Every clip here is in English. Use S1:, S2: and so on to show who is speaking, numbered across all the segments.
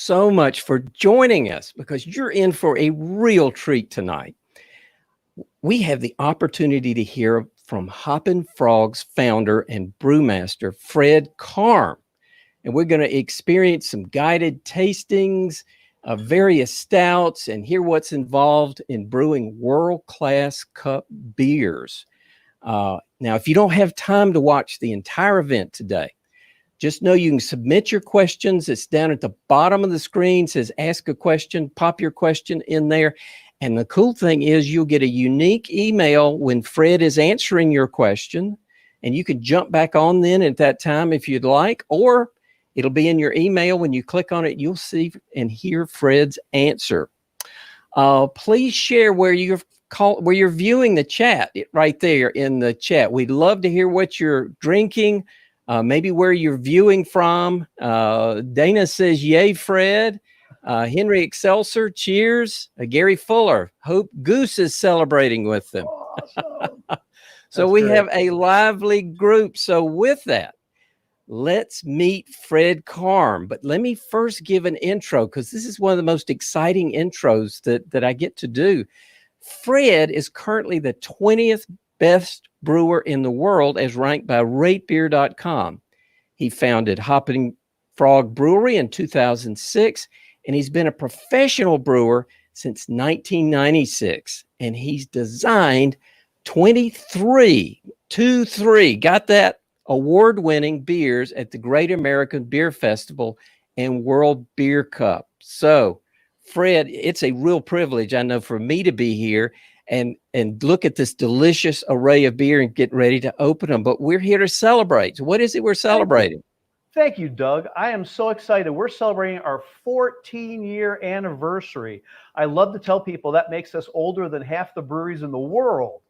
S1: so much for joining us because you're in for a real treat tonight. We have the opportunity to hear from Hoppin Frog's founder and brewmaster, Fred Karm. And we're going to experience some guided tastings of various stouts and hear what's involved in brewing world-class cup beers. Now, if you don't have time to watch the entire event today, just know you can submit your questions. It's down at the bottom of the screen. It says ask a question, pop your question in there. And the cool thing is you'll get a unique email when Fred is answering your question. And you can jump back on then at that time if you'd like, or it'll be in your email. When you click on it, you'll see and hear Fred's answer. Please share where you're viewing the chat right there in the chat. We'd love to hear what you're drinking. Maybe where you're viewing from. Dana says, yay, Fred. Henry Excelsior, cheers. Gary Fuller, hope Goose is celebrating with them.
S2: Awesome.
S1: So we have a lively group. So with that, let's meet Fred Karm. But let me first give an intro because this is one of the most exciting intros that I get to do. Fred is currently the 20th best brewer in the world as ranked by ratebeer.com. He founded Hoppin Frog Brewery in 2006, and he's been a professional brewer since 1996. And he's designed 23, got that, award-winning beers at the Great American Beer Festival and World Beer Cup. So, Fred, it's a real privilege, I know, for me to be here and look at this delicious array of beer and get ready to open them. But we're here to celebrate. So what is it we're celebrating?
S2: Thank you, Doug. I am so excited. We're celebrating our 14-year anniversary. I love to tell people that makes us older than half the breweries in the world,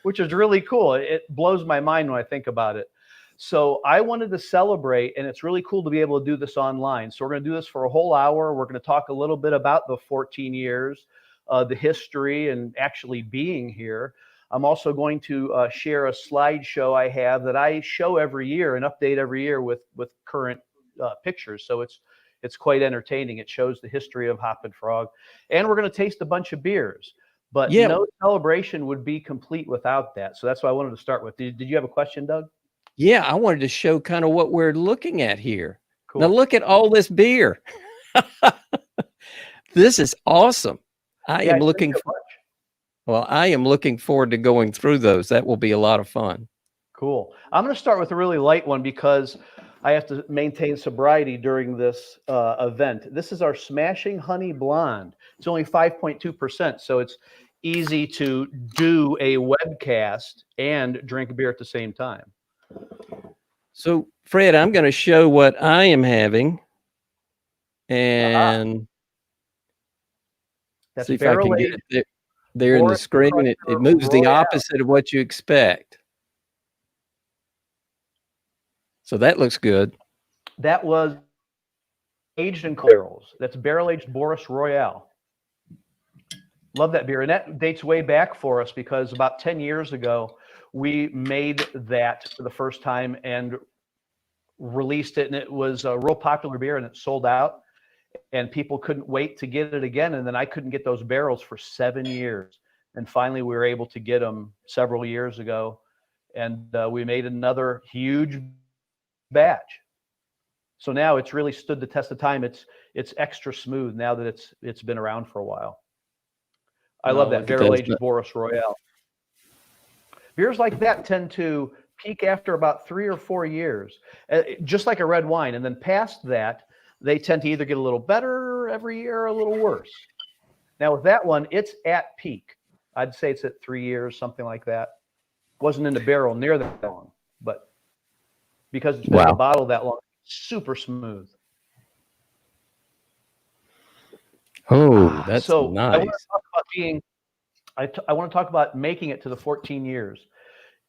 S2: which is really cool. It blows my mind when I think about it. So I wanted to celebrate, and it's really cool to be able to do this online. So we're going to do this for a whole hour. We're going to talk a little bit about the 14 years, the history, and actually being here. I'm also going to share a slideshow I have that I show every year and update every year with current pictures. So it's quite entertaining. It shows the history of Hoppin Frog, and we're going to taste a bunch of beers. But no celebration would be complete without that. So that's what I wanted to start with. Did you have a question, Doug?
S1: Yeah, I wanted to show kind of what we're looking at here.
S2: Cool.
S1: Now look at all this beer. This is awesome. I am looking forward to going through those. That will be a lot of fun.
S2: Cool. I'm going to start with a really light one because I have to maintain sobriety during this event. This is our Smashing Honey Blonde. It's only 5.2%, so it's easy to do a webcast and drink beer at the same time.
S1: So, Fred, I'm going to show what I am having, and
S2: that's
S1: see if I can get it there in the screen. It moves the opposite of what you expect. So that looks good.
S2: That was aged in barrels. That's barrel-aged Boris Royale. Love that beer. And that dates way back for us because about 10 years ago, we made that for the first time and released it. And it was a real popular beer and it sold out. And people couldn't wait to get it again. And then I couldn't get those barrels for 7 years. And finally, we were able to get them several years ago. And we made another huge batch. So now it's really stood the test of time. It's extra smooth now that it's been around for a while. I love that barrel-aged Boris Royale. Beers like that tend to peak after about 3 or 4 years, just like a red wine. And then past that, they tend to either get a little better every year or a little worse. Now with that one, it's at peak. I'd say it's at 3 years, something like that. Wasn't in the barrel near that long, but because it's been in the bottle that long, super smooth.
S1: Oh, that's
S2: so
S1: nice.
S2: I want to talk about I want to talk about making it to the 14 years.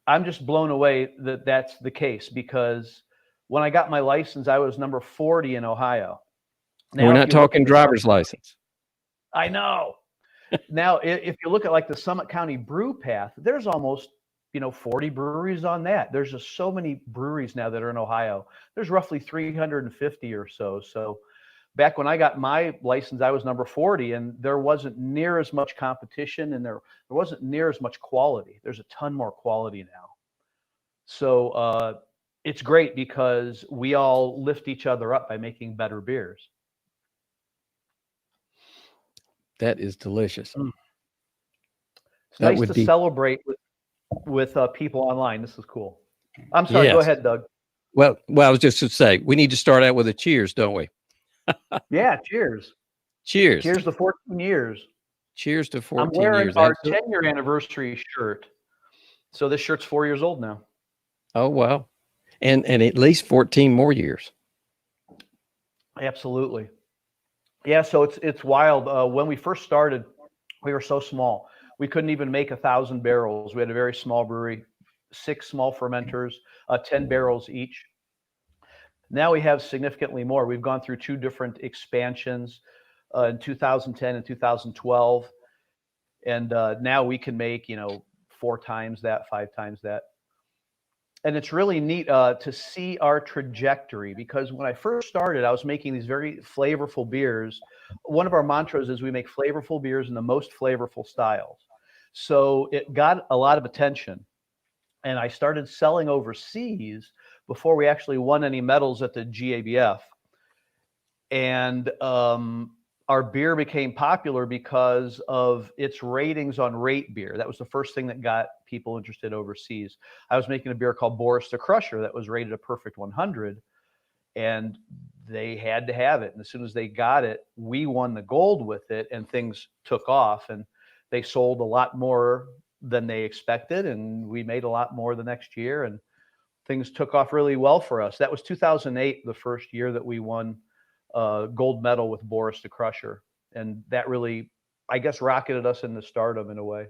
S2: I'm just blown away that that's the case because when I got my license, I was number 40 in Ohio.
S1: Now, we're not talking driver's license.
S2: I know. Now, if you look at like the Summit County Brew Path, there's almost 40 breweries on that. There's just so many breweries now that are in Ohio. There's roughly 350 or so. So Back when I got my license, I was number 40, and there wasn't near as much competition, and there wasn't near as much quality. There's a ton more quality now. So it's great because we all lift each other up by making better beers.
S1: That is delicious.
S2: It's nice to celebrate with people online. This is cool. I'm sorry. Go ahead, Doug.
S1: Well, I was just to say, we need to start out with a cheers, don't we?
S2: Yeah, cheers.
S1: Cheers.
S2: Cheers to 14 years.
S1: Cheers to 14 years.
S2: I'm wearing our 10-year anniversary shirt. So this shirt's 4 years old now.
S1: Oh, wow. And at least 14 more years.
S2: Absolutely. Yeah, so it's wild. When we first started, we were so small. We couldn't even make 1,000 barrels. We had a very small brewery, 6 small fermenters, 10 barrels each. Now we have significantly more. We've gone through 2 different expansions in 2010 and 2012. And now we can make, 4 times that, 5 times that. And it's really neat to see our trajectory, because when I first started, I was making these very flavorful beers. One of our mantras is we make flavorful beers in the most flavorful styles. So it got a lot of attention. And I started selling overseas before we actually won any medals at the GABF. And our beer became popular because of its ratings on Rate Beer. That was the first thing that got people interested overseas. I was making a beer called Boris the Crusher that was rated a perfect 100, and they had to have it. And as soon as they got it, we won the gold with it, and things took off, and they sold a lot more than they expected, and we made a lot more the next year, and things took off really well for us. That was 2008, the first year that we won gold medal with Boris the Crusher. And that really, I guess, rocketed us into stardom in a way.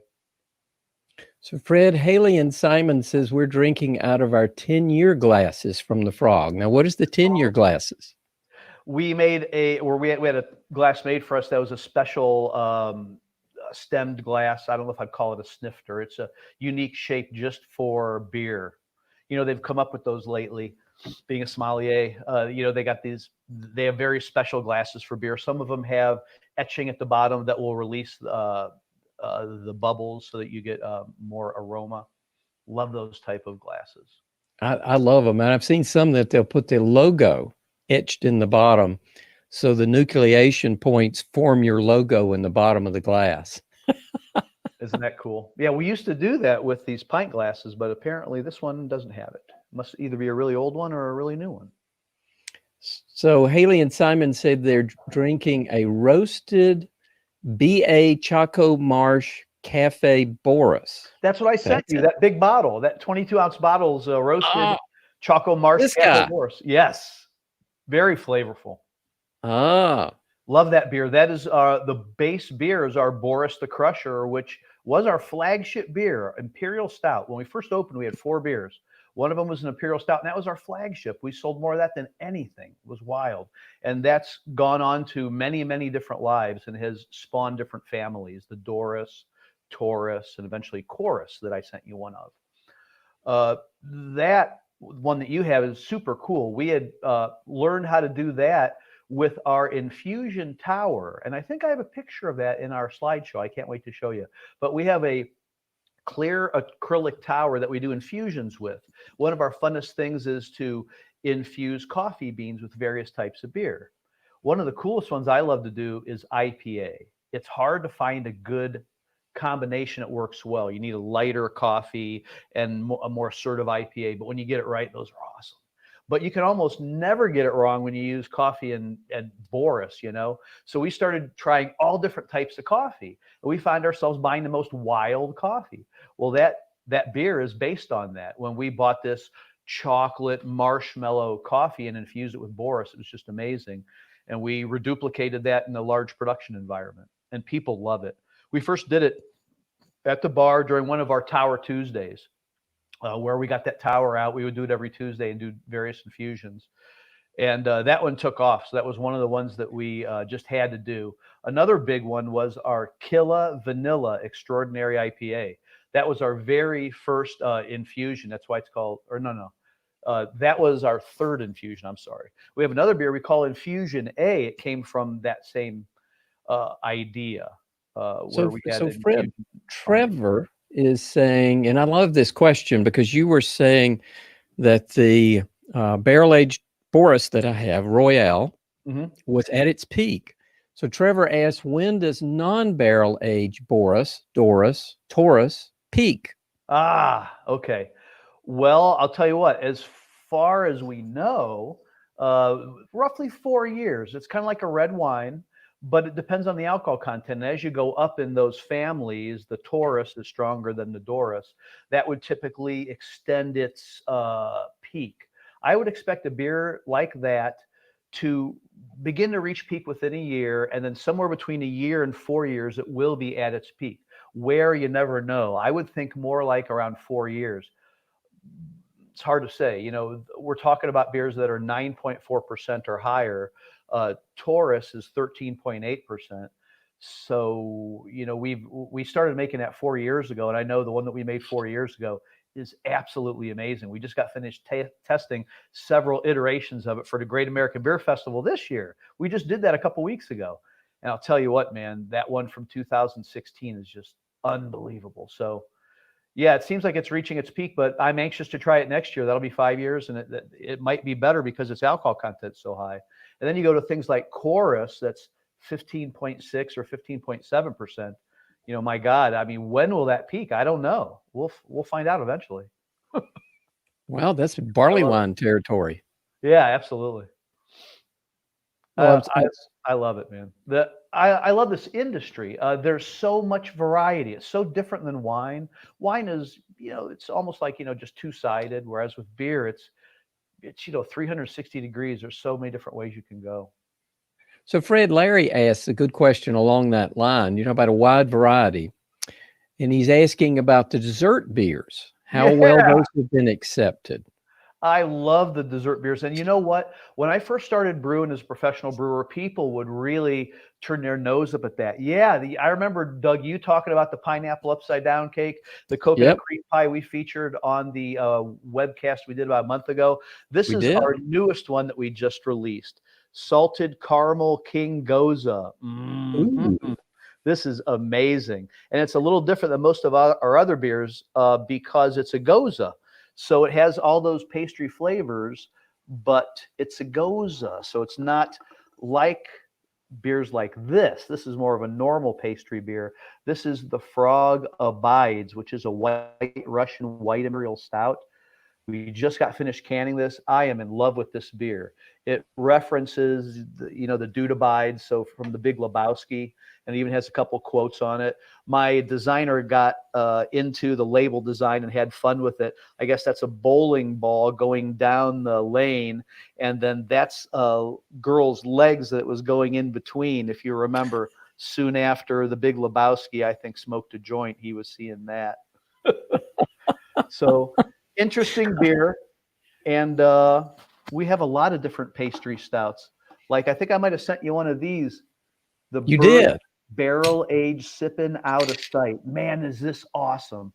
S1: So Fred, Haley and Simon says we're drinking out of our 10-year glasses from the Frog. Now, what is the 10-year glasses?
S2: We had a glass made for us that was a special stemmed glass. I don't know if I'd call it a snifter. It's a unique shape just for beer. They've come up with those lately. Being a sommelier, they have very special glasses for beer. Some of them have etching at the bottom that will release the bubbles so that you get more aroma. Love those type of glasses.
S1: I love them. And I've seen some that they'll put their logo etched in the bottom. So the nucleation points form your logo in the bottom of the glass.
S2: Isn't that cool? Yeah, we used to do that with these pint glasses, but apparently this one doesn't have it. Must either be a really old one or a really new one.
S1: So Haley and Simon said they're drinking a roasted B.A. Choco Marsh Cafe Boris.
S2: That's what I sent you, that big bottle, that 22-ounce bottle's roasted Choco Marsh Cafe Boris. Yes, very flavorful. Love that beer. That is the base beer is our Boris the Crusher, which was our flagship beer, Imperial Stout. When we first opened, we had 4 beers. One of them was an Imperial Stout, and that was our flagship. We sold more of that than anything. It was wild. And that's gone on to many, many different lives and has spawned different families, the Doris, Taurus, and eventually Chorus that I sent you one of. That one that you have is super cool. We had learned how to do that with our infusion tower. And I think I have a picture of that in our slideshow. I can't wait to show you. But we have a clear acrylic tower that we do infusions with. One of our funnest things is to infuse coffee beans with various types of beer. One of the coolest ones I love to do is IPA. It's hard to find a good combination that works well. You need a lighter coffee and a more assertive IPA, but when you get it right, those are awesome. But you can almost never get it wrong when you use coffee and Boris, So we started trying all different types of coffee. And we find ourselves buying the most wild coffee. Well, that beer is based on that. When we bought this chocolate marshmallow coffee and infused it with Boris, it was just amazing. And we reduplicated that in a large production environment. And people love it. We first did it at the bar during one of our Tower Tuesdays. Where we got that tower out. We would do it every Tuesday and do various infusions. And that one took off. So that was one of the ones that we just had to do. Another big one was our Killa Vanilla Extraordinary IPA. That was our very first infusion. That's why it's called, That was our third infusion. I'm sorry. We have another beer we call Infusion A. It came from that same idea where we had
S1: So Fred,
S2: infusion farming.
S1: Trevor is saying, and I love this question because you were saying that the barrel aged Boris that I have, Royale,
S2: Mhm.
S1: was at its peak. So Trevor asked, when does non-barrel aged Taurus peak?
S2: Ah, okay. Well, I'll tell you what, as far as we know, roughly 4 years. It's kind of like a red wine, but it depends on the alcohol content. And as you go up in those families, the Taurus is stronger than the Doris. That would typically extend its peak. I would expect a beer like that to begin to reach peak within a year, and then somewhere between a year and 4 years, it will be at its peak. Where, you never know. I would think more like around 4 years. It's hard to say. We're talking about beers that are 9.4% or higher. Taurus is 13.8%. So, we started making that 4 years ago, and I know the one that we made 4 years ago is absolutely amazing. We just got finished testing several iterations of it for the Great American Beer Festival this year. We just did that a couple weeks ago. And I'll tell you what, man, that one from 2016 is just unbelievable. So, yeah, it seems like it's reaching its peak, but I'm anxious to try it next year. That'll be 5 years, and it might be better because its alcohol content is so high. And then you go to things like Chorus, that's 15.6 or 15.7%. My God, I mean, when will that peak? I don't know. We'll find out eventually.
S1: Well, that's barley wine territory.
S2: Yeah, absolutely.
S1: Well,
S2: I love it, man. I love this industry. There's so much variety. It's so different than wine. Wine is, it's almost like, just two-sided, whereas with beer, it's 360 degrees. There's so many different ways you can go.
S1: So Fred, Larry asks a good question along that line, about a wide variety. And he's asking about the dessert beers, how well those have been accepted.
S2: I love the dessert beers. And you know what? When I first started brewing as a professional brewer, people would really turn their nose up at that. Yeah, I remember, Doug, you talking about the pineapple upside down cake, the coconut cream pie we featured on the webcast we did about a month ago. This is our newest one that we just released. Salted Caramel King Goza. Mm-hmm. This is amazing. And it's a little different than most of our other beers because it's a Goza. So it has all those pastry flavors, but it's a Goza. So it's not like beers like this. This is more of a normal pastry beer. This is the Frog Abides, which is a white Russian white imperial stout. We just got finished canning this. I am in love with this beer. It references, the Dude Abides, so from the Big Lebowski, and it even has a couple quotes on it. My designer got into the label design and had fun with it. I guess that's a bowling ball going down the lane, and then that's a girl's legs that was going in between. If you remember, soon after the Big Lebowski, I think, smoked a joint, he was seeing that. So interesting beer. And we have a lot of different pastry stouts. Like, I think I might have sent you one of these.
S1: You did.
S2: Barrel aged sipping out of sight. Man, is this awesome.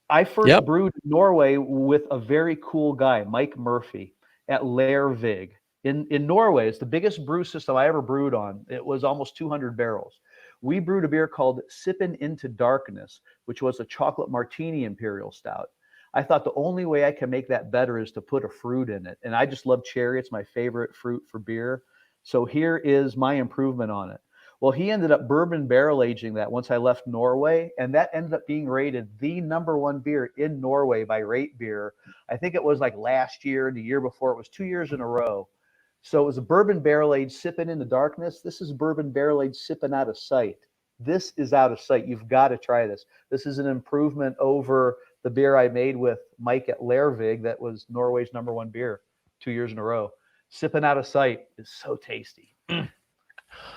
S2: I first brewed in Norway with a very cool guy, Mike Murphy, at Lervig. In Norway, it's the biggest brew system I ever brewed on. It was almost 200 barrels. We brewed a beer called Sippin' Into Darkness, which was a chocolate martini imperial stout. I thought the only way I can make that better is to put a fruit in it. And I just love cherry. It's my favorite fruit for beer. So here is my improvement on it. Well, he ended up bourbon barrel aging that once I left Norway, and that ended up being rated the #1 beer in Norway by Rate Beer. I think it was like last year, the year before. It was 2 years in a row. So it was a bourbon barrel aged sipping in the darkness. This is bourbon barrel aged sipping out of sight. This is out of sight. You've got to try this. This is an improvement over the beer I made with Mike at Lervig that was Norway's #1 beer 2 years in a row. Sipping out of sight is so tasty.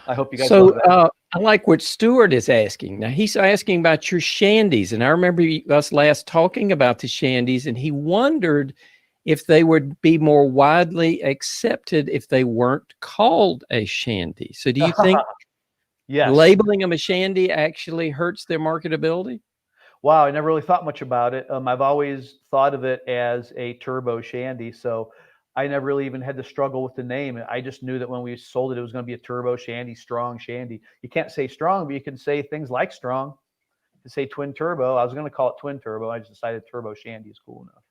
S2: I hope you guys love that.
S1: I like what Stuart is asking. Now, he's asking about your shandies. And I remember us last talking about the shandies, and he wondered if they would be more widely accepted if they weren't called a shandy. So do you think labeling them a shandy actually hurts their marketability?
S2: Wow, I never really thought much about it. I've always thought of it as a turbo shandy, so I never really even had to struggle with the name. I just knew that when we sold it, it was going to be a turbo shandy, strong shandy. You can't say strong, but you can say things like strong. You can say twin turbo. I was going to call it twin turbo. I just decided turbo shandy is cool enough.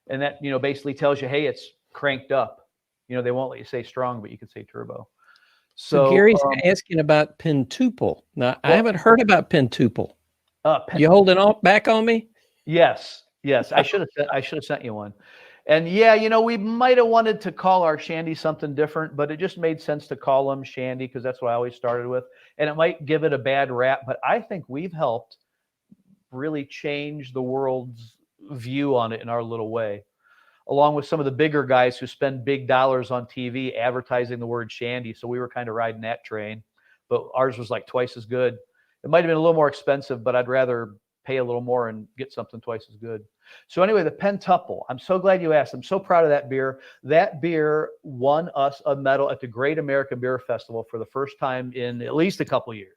S2: And that, basically tells you, hey, it's cranked up. They won't let you say strong, but you can say turbo.
S1: So
S2: So,
S1: Gary's asking about pentuple. Now, I haven't heard about pentuple.
S2: pen,
S1: You holding on back on me?
S2: yes, I should have sent you one. And yeah, we might have wanted to call our shandy something different, but it just made sense to call them shandy because that's what I always started with. And it might give it a bad rap, but I think we've helped really change the world's view on it in our little way, along with some of the bigger guys who spend big dollars on TV advertising the word shandy. So we were kind of riding that train, but ours was like twice as good. It might have been a little more expensive, but I'd rather pay a little more and get something twice as good. So anyway, the Pentuple. I'm so glad you asked. I'm so proud of that beer. That beer won us a medal at the Great American Beer Festival for the first time in at least a couple of years.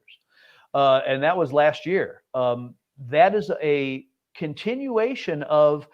S2: And that was last year. That is a continuation of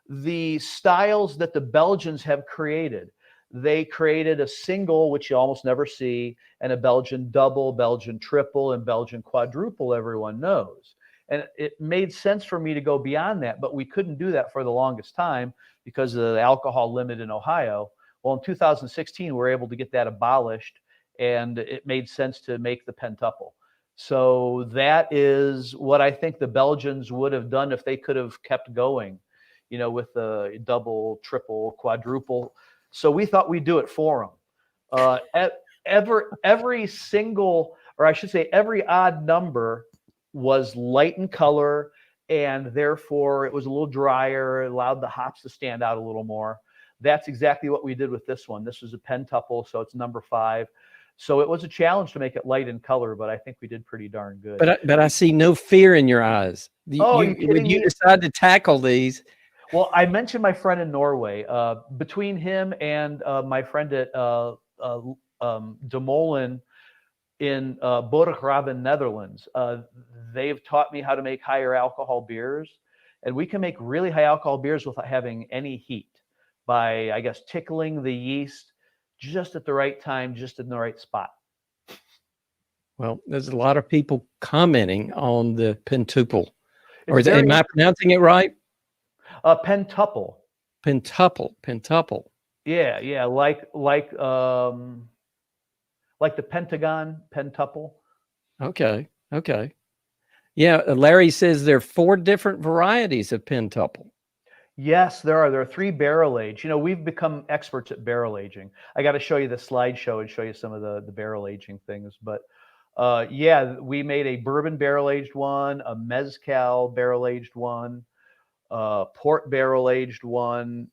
S2: the styles that the Belgians have created. They created a single, which you almost never see, and a Belgian double, Belgian triple, and Belgian quadruple, everyone knows. And it made sense for me to go beyond that, but we couldn't do that for the longest time because of the alcohol limit in Ohio. Well, in 2016, we were able to get that abolished, and it made sense to make the pentuple. So that is what I think the Belgians would have done if they could have kept going, with the double, triple, quadruple. So we thought we'd do it for them. Every single, or I should say every odd number was light in color, and therefore it was a little drier. It allowed the hops to stand out a little more. That's exactly what we did with this one. This was a pentuple, so it's number 5. So it was a challenge to make it light in color, but I think we did pretty darn good.
S1: But I see no fear in your eyes.
S2: Are you kidding
S1: when you
S2: me?
S1: decide to tackle these.
S2: Well, I mentioned my friend in Norway. Between him and my friend at De Molen in Borgergraven, Netherlands, they've taught me how to make higher alcohol beers. And we can make really high alcohol beers without having any heat by, I guess, tickling the yeast just at the right time, just in the right spot.
S1: Well, there's a lot of people commenting on the pentuple. Am I pronouncing it right?
S2: Pentuple.
S1: Pentuple.
S2: Yeah, like the Pentagon, pentuple.
S1: Okay. Yeah, Larry says there are 4 different varieties of pentuple.
S2: Yes, there are. There are 3 barrel age. We've become experts at barrel aging. I got to show you the slideshow and show you some of the barrel aging things. But yeah, we made a bourbon barrel aged one, a mezcal barrel aged one, port barrel aged one,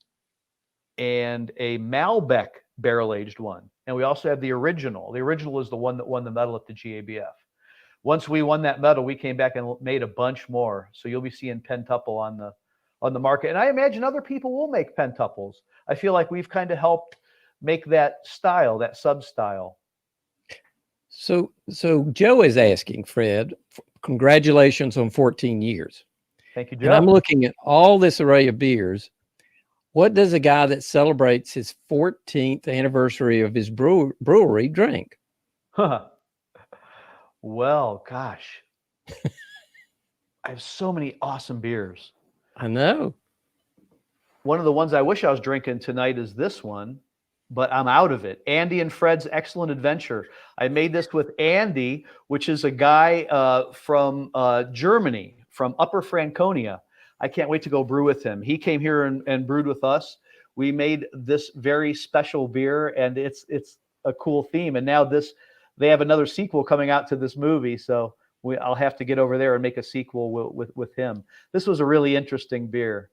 S2: and a Malbec barrel aged one. And we also have the original. The original is the one that won the medal at the GABF. Once we won that medal, we came back and made a bunch more. So you'll be seeing pentuple on the market. And I imagine other people will make pentuples. I feel like we've kind of helped make that style, that sub-style.
S1: So Joe is asking, Fred, congratulations on 14 years.
S2: Thank you, Joe.
S1: And I'm looking at all this array of beers. What does a guy that celebrates his 14th anniversary of his brewery drink?
S2: Well, gosh. I have so many awesome beers.
S1: I know.
S2: One of the ones I wish I was drinking tonight is this one, but I'm out of it. Andy and Fred's Excellent Adventure. I made this with Andy, which is a guy from Germany, from Upper Franconia. I can't wait to go brew with him. He came here and brewed with us. We made this very special beer, and it's a cool theme. And now they have another sequel coming out to this movie, so I'll have to get over there and make a sequel with him. This was a really interesting beer,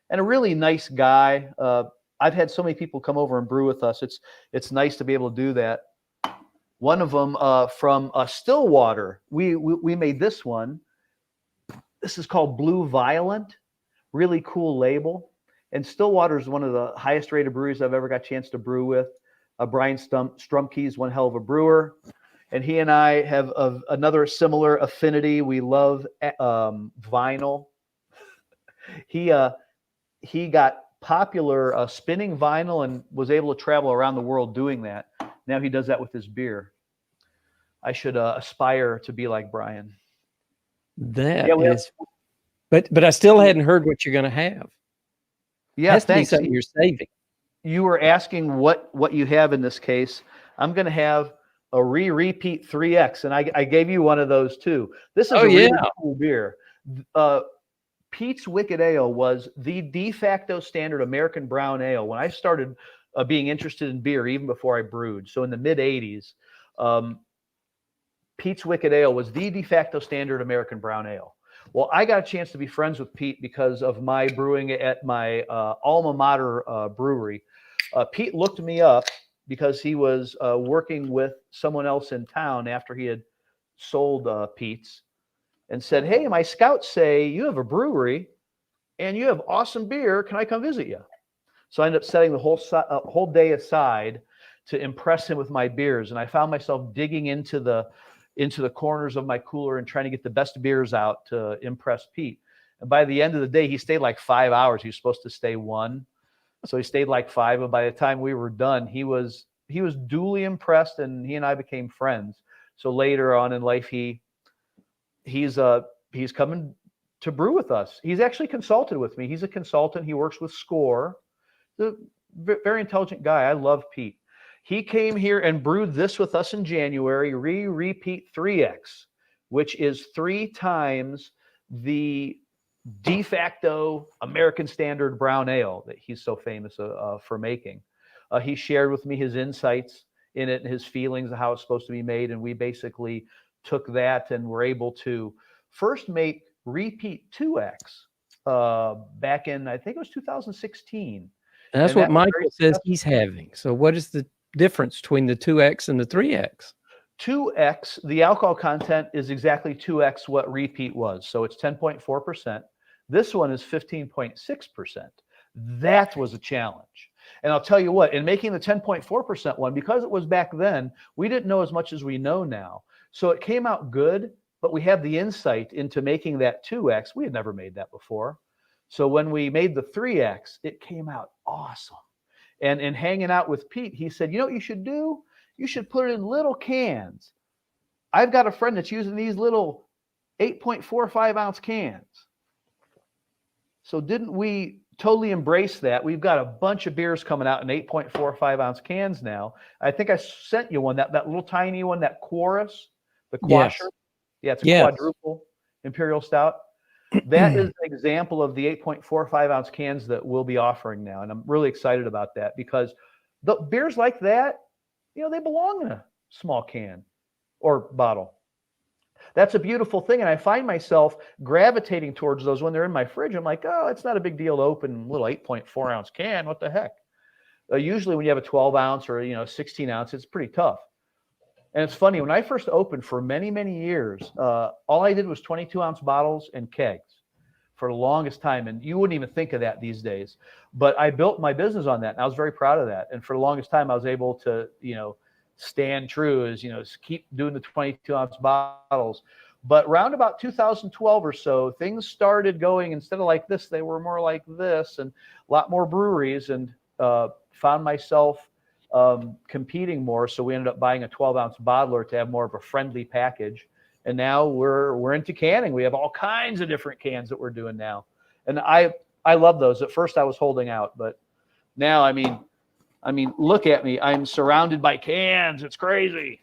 S2: and a really nice guy. I've had so many people come over and brew with us. It's nice to be able to do that. One of them from Stillwater. We made this one. This is called Blue Violent. Really cool label. And Stillwater is one of the highest rated breweries I've ever got a chance to brew with. Brian Strumke is one hell of a brewer. And he and I have another similar affinity. We love vinyl. He got popular spinning vinyl and was able to travel around the world doing that. Now he does that with his beer. I should aspire to be like Brian.
S1: That is, but I still hadn't heard what you're going to have.
S2: Yeah,
S1: has to
S2: thanks.
S1: be something you're saving.
S2: You were asking what you have in this case. I'm going to have a repeat 3X, and I gave you one of those too. This is a really cool beer. Pete's Wicked Ale was the de facto standard American brown ale when I started being interested in beer, even before I brewed. So in the mid 80s, Pete's Wicked Ale was the de facto standard American brown ale. Well, I got a chance to be friends with Pete because of my brewing at my alma mater brewery. Pete looked me up because he was working with someone else in town after he had sold Pete's, and said, "Hey, my scouts say you have a brewery and you have awesome beer. Can I come visit you?" So I ended up setting the whole day aside to impress him with my beers. And I found myself digging into the corners of my cooler and trying to get the best beers out to impress Pete. And by the end of the day, he stayed like 5 hours. He was supposed to stay 1. So he stayed like 5. And by the time we were done, he was duly impressed, and he and I became friends. So later on in life, he's coming to brew with us. He's actually consulted with me. He's a consultant. He works with Score. He's a very intelligent guy. I love Pete. He came here and brewed this with us in January, repeat 3X, which is 3 times the de facto American standard brown ale that he's so famous for making. He shared with me his insights in it and his feelings of how it's supposed to be made. And we basically took that and were able to first make repeat 2X back in, I think it was 2016.
S1: And that's what Michael says he's having. So what is the difference between the 2X and the 3X?
S2: 2X, the alcohol content is exactly 2X what repeat was. So it's 10.4%. This one is 15.6%. That was a challenge. And I'll tell you what, in making the 10.4% one, because it was back then, we didn't know as much as we know now. So it came out good, but we have the insight into making that 2X. We had never made that before. So when we made the 3X, it came out awesome. And in hanging out with Pete, he said, "You know what you should do? You should put it in little cans. I've got a friend that's using these little 8.45 ounce cans." So didn't we totally embrace that? We've got a bunch of beers coming out in 8.45 ounce cans now. I think I sent you one, that little tiny one, that Chorus, the Quasher. Yeah, it's a quadruple Imperial Stout. That is an example of the 8.45 ounce cans that we'll be offering now. And I'm really excited about that because the beers like that, they belong in a small can or bottle. That's a beautiful thing. And I find myself gravitating towards those when they're in my fridge. I'm like, oh, it's not a big deal to open a little 8.4 ounce can. What the heck? Usually when you have a 12 ounce or, 16 ounce, it's pretty tough. And it's funny, when I first opened for many, many years, all I did was 22 ounce bottles and kegs for the longest time. And you wouldn't even think of that these days. But I built my business on that. And I was very proud of that. And for the longest time, I was able to, stand true as, keep doing the 22 ounce bottles. But around about 2012 or so, things started going, instead of like this, they were more like this, and a lot more breweries, and found myself competing more. So we ended up buying a 12 ounce bottler to have more of a friendly package. And now we're into canning. We have all kinds of different cans that we're doing now. And I love those. At first I was holding out, but now, I mean, look at me. I'm surrounded by cans. It's crazy.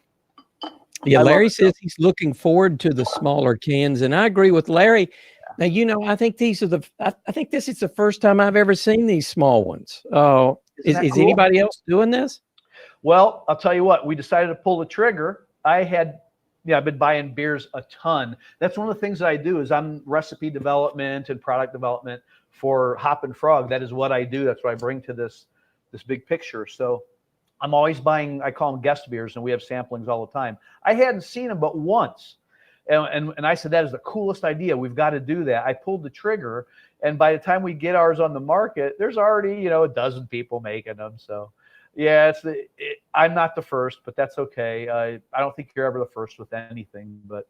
S1: Yeah, Larry says he's looking forward to the smaller cans. And I agree with Larry. Now, I think these are I think this is the first time I've ever seen these small ones. Oh, is cool? Anybody else doing this?
S2: Well, I'll tell you what, we decided to pull the trigger. I've been buying beers a ton. That's one of the things that I do is I'm recipe development and product development for Hoppin Frog. That is what I do. That's what I bring to this big picture. So I'm always buying, I call them guest beers, and we have samplings all the time. I hadn't seen them but once. And I said, that is the coolest idea. We've got to do that. I pulled the trigger, and by the time we get ours on the market, there's already, a dozen people making them. So, Yeah, I'm not the first, but that's okay. I don't think you're ever the first with anything, but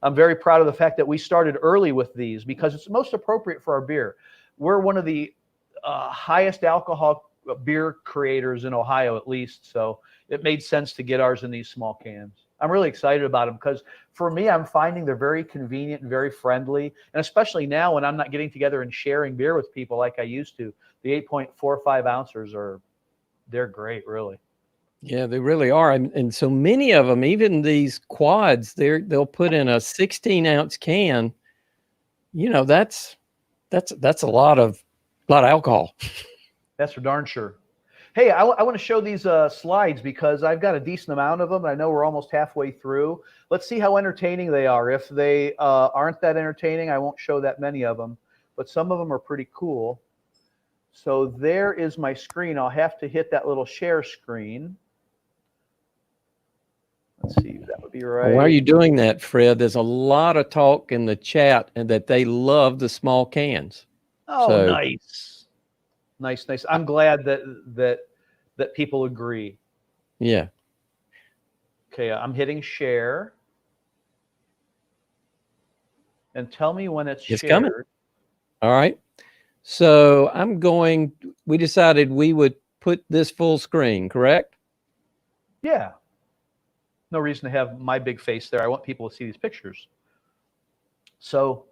S2: I'm very proud of the fact that we started early with these because it's most appropriate for our beer. We're one of the highest alcohol beer creators in Ohio, at least, so it made sense to get ours in these small cans. I'm really excited about them because for me, I'm finding they're very convenient and very friendly, and especially now when I'm not getting together and sharing beer with people like I used to, the 8.45 ounces they're great, really.
S1: Yeah, they really are. And so many of them, even these quads, they'll put in a 16-ounce can. You know, that's a lot of alcohol.
S2: That's for darn sure. Hey, I want to show these slides because I've got a decent amount of them. I know we're almost halfway through. Let's see how entertaining they are. If they aren't that entertaining, I won't show that many of them, but some of them are pretty cool. So there is my screen. I'll have to hit that little share screen. Let's see if that would be right.
S1: Why are you doing that, Fred? There's a lot of talk in the chat and that they love the small cans.
S2: Oh, so, nice. Nice. I'm glad that people agree.
S1: Yeah.
S2: Okay, I'm hitting share. And tell me when it's shared.
S1: Coming. All right. So we decided we would put this full screen, correct?
S2: Yeah. No reason to have my big face there. I want people to see these pictures. So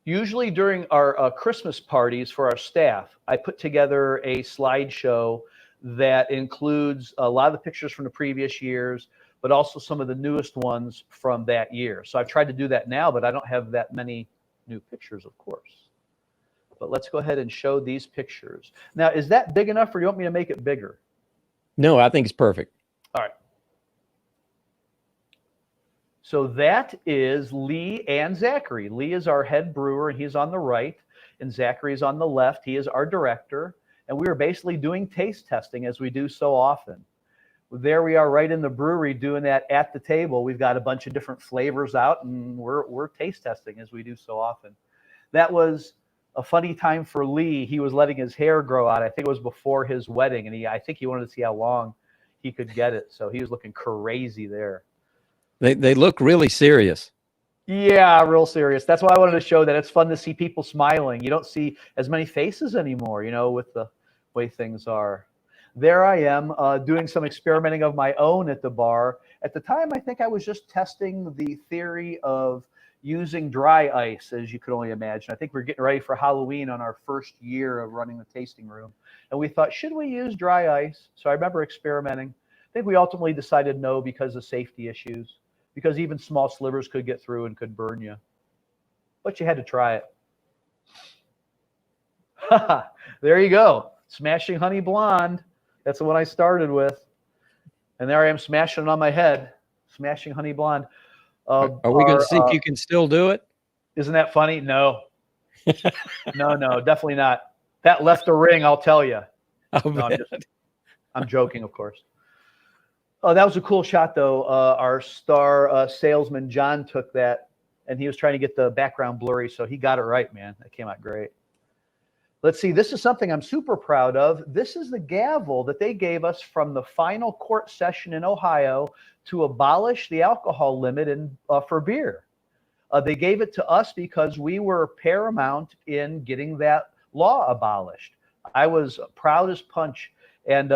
S2: usually during our Christmas parties for our staff, I put together a slideshow that includes a lot of the pictures from the previous years, but also some of the newest ones from that year. So I've tried to do that now, but I don't have that many new pictures, of course. But let's go ahead and show these pictures. Now, is that big enough or you want me to make it bigger?
S1: No, I think it's perfect.
S2: All right. So that is Lee and Zachary. Lee is our head brewer, and he's on the right, and Zachary is on the left. He is our director, and we are basically doing taste testing as we do so often. There we are right in the brewery doing that at the table. We've got a bunch of different flavors out, and we're taste testing as we do so often. That was a funny time for Lee. He was letting his hair grow out. I think it was before his wedding, and I think he wanted to see how long he could get it, so he was looking crazy there.
S1: They look really serious.
S2: Yeah, real serious. That's why I wanted to show that it's fun to see people smiling. You don't see as many faces anymore, with the way things are. There I am doing some experimenting of my own at the bar. At the time, I think I was just testing the theory of using dry ice, as you could only imagine. I think we're getting ready for Halloween on our first year of running the tasting room. And we thought, should we use dry ice? So I remember experimenting. I think we ultimately decided no because of safety issues, because even small slivers could get through and could burn you. But you had to try it. There you go. Smashing Honey Blonde. That's the one I started with. And there I am smashing it on my head. Smashing Honey Blonde.
S1: Are we going to see if you can still do it?
S2: Isn't that funny? No. No, definitely not. That left a ring, I'll tell you. No, I'm joking, of course. Oh, that was a cool shot, though. Our star salesman, John, took that, and he was trying to get the background blurry, so he got it right, man. That came out great. Let's see. This is something I'm super proud of. This is the gavel that they gave us from the final court session in Ohio to abolish the alcohol limit for beer. They gave it to us because we were paramount in getting that law abolished. I was proud as punch, and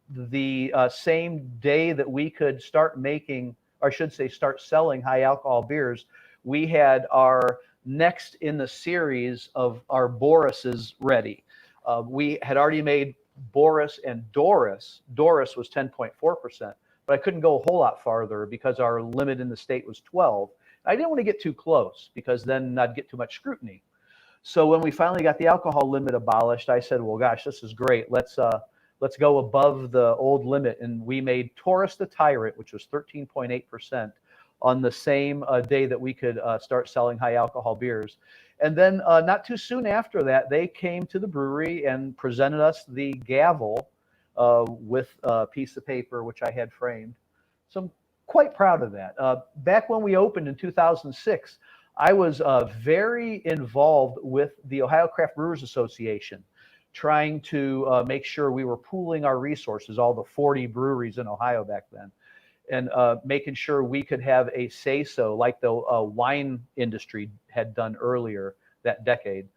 S2: the same day that we could start making, or I should say start selling high alcohol beers, we had our next in the series of our Boruses ready. We had already made Boris and Doris. Doris was 10.4%, but I couldn't go a whole lot farther because our limit in the state was 12. I didn't want to get too close because then I'd get too much scrutiny. So when we finally got the alcohol limit abolished, I said, well, gosh, this is great. Let's go above the old limit. And we made Taurus the Tyrant, which was 13.8%, on the same day that we could start selling high alcohol beers. And then not too soon after that, they came to the brewery and presented us the gavel with a piece of paper, which I had framed. So I'm quite proud of that. Back when we opened in 2006, I was very involved with the Ohio Craft Brewers Association, trying to make sure we were pooling our resources, all the 40 breweries in Ohio back then, and making sure we could have a say-so like the wine industry had done earlier that decade.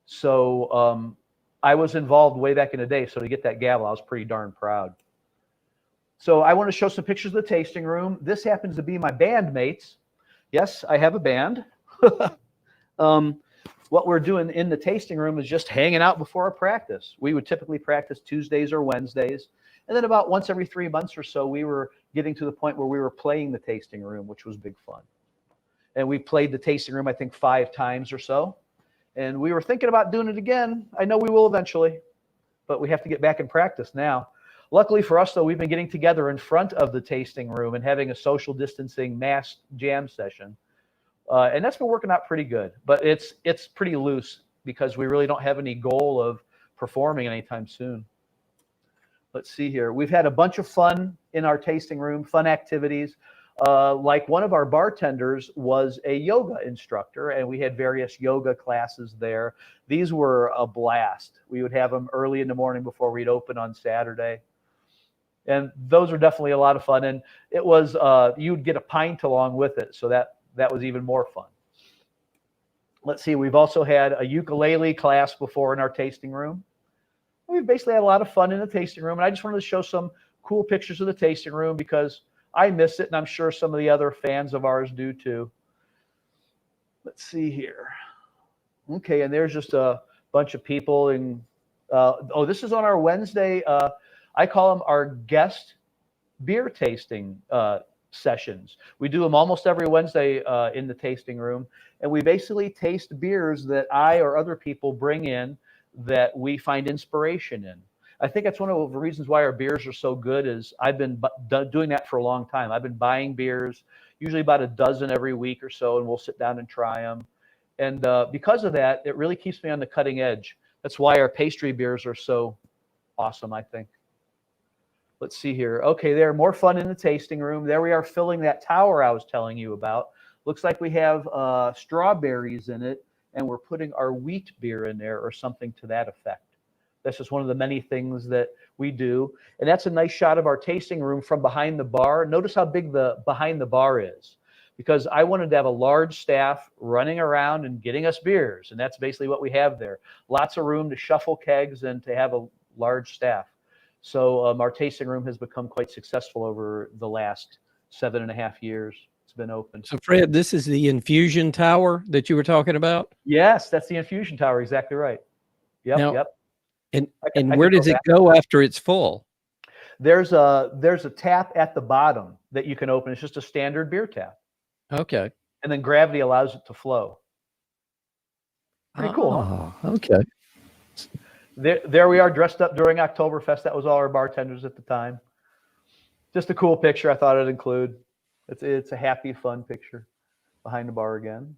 S2: So I was involved way back in the day. So to get that gavel, I was pretty darn proud. So I want to show some pictures of the tasting room. This happens to be my bandmates. Yes, I have a band. What we're doing in the tasting room is just hanging out before our practice. We would typically practice Tuesdays or Wednesdays. And then about once every 3 months or so, we were getting to the point where we were playing the tasting room, which was big fun. And we played the tasting room, I think, 5 times or so. And we were thinking about doing it again. I know we will eventually, but we have to get back in practice now. Luckily for us, though, we've been getting together in front of the tasting room and having a social distancing mass jam session. And that's been working out pretty good, but it's pretty loose because we really don't have any goal of performing anytime soon. Let's see here. We've had a bunch of fun in our tasting room, fun activities. Like one of our bartenders was a yoga instructor, and we had various yoga classes there. These were a blast. We would have them early in the morning before we'd open on Saturday. And those are definitely a lot of fun. And it was, you'd get a pint along with it. So that was even more fun. Let's see, we've also had a ukulele class before in our tasting room. We've basically had a lot of fun in the tasting room. And I just wanted to show some cool pictures of the tasting room because I miss it. And I'm sure some of the other fans of ours do too. Let's see here. Okay, and there's just a bunch of people. And oh, this is on our Wednesday. I call them our guest beer tasting sessions. We do them almost every Wednesday in the tasting room, and we basically taste beers that I or other people bring in that we find inspiration in. I think that's one of the reasons why our beers are so good is I've been doing that for a long time. I've been buying beers, usually about a dozen every week or so, and we'll sit down and try them. And because of that, it really keeps me on the cutting edge. That's why our pastry beers are so awesome, I think. Let's see here. Okay, there, more fun in the tasting room. There we are filling that tower I was telling you about. Looks like we have strawberries in it, and we're putting our wheat beer in there or something to that effect. That's just one of the many things that we do. And that's a nice shot of our tasting room from behind the bar. Notice how big the behind the bar is, because I wanted to have a large staff running around and getting us beers. And that's basically what we have there. Lots of room to shuffle kegs and to have a large staff. So our tasting room has become quite successful over the last 7.5 years. It's been open.
S1: So Fred, this is the infusion tower that you were talking about?
S2: Yes, that's the infusion tower. Exactly right. Yep,
S1: now,
S2: yep.
S1: And where does it go after it's full?
S2: There's a tap at the bottom that you can open. It's just a standard beer tap.
S1: Okay.
S2: And then gravity allows it to flow. Pretty cool, huh?
S1: Okay.
S2: There we are dressed up during Oktoberfest. That was all our bartenders at the time. Just a cool picture I thought I'd include. It's a happy, fun picture behind the bar again.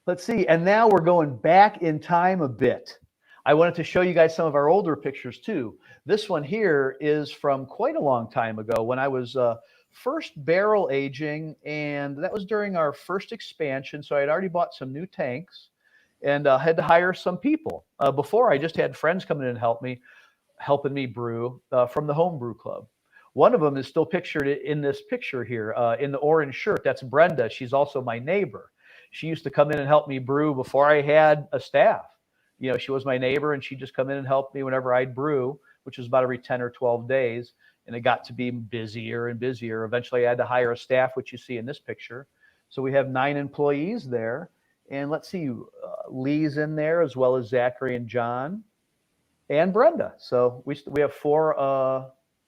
S2: Let's see. And now we're going back in time a bit. I wanted to show you guys some of our older pictures too. This one here is from quite a long time ago when I was first barrel aging, and that was during our first expansion. So I had already bought some new tanks and had to hire some people. Before, I just had friends coming in and helping me brew from the home brew club. One of them is still pictured in this picture here in the orange shirt. That's Brenda. She's also my neighbor. She used to come in and help me brew before I had a staff. You know, she was my neighbor, and she'd just come in and help me whenever I'd brew, which was about every 10 or 12 days. And it got to be busier and busier. Eventually, I had to hire a staff, which you see in this picture. So we have 9 employees there. And let's see, Lee's in there, as well as Zachary and John and Brenda. So we have 4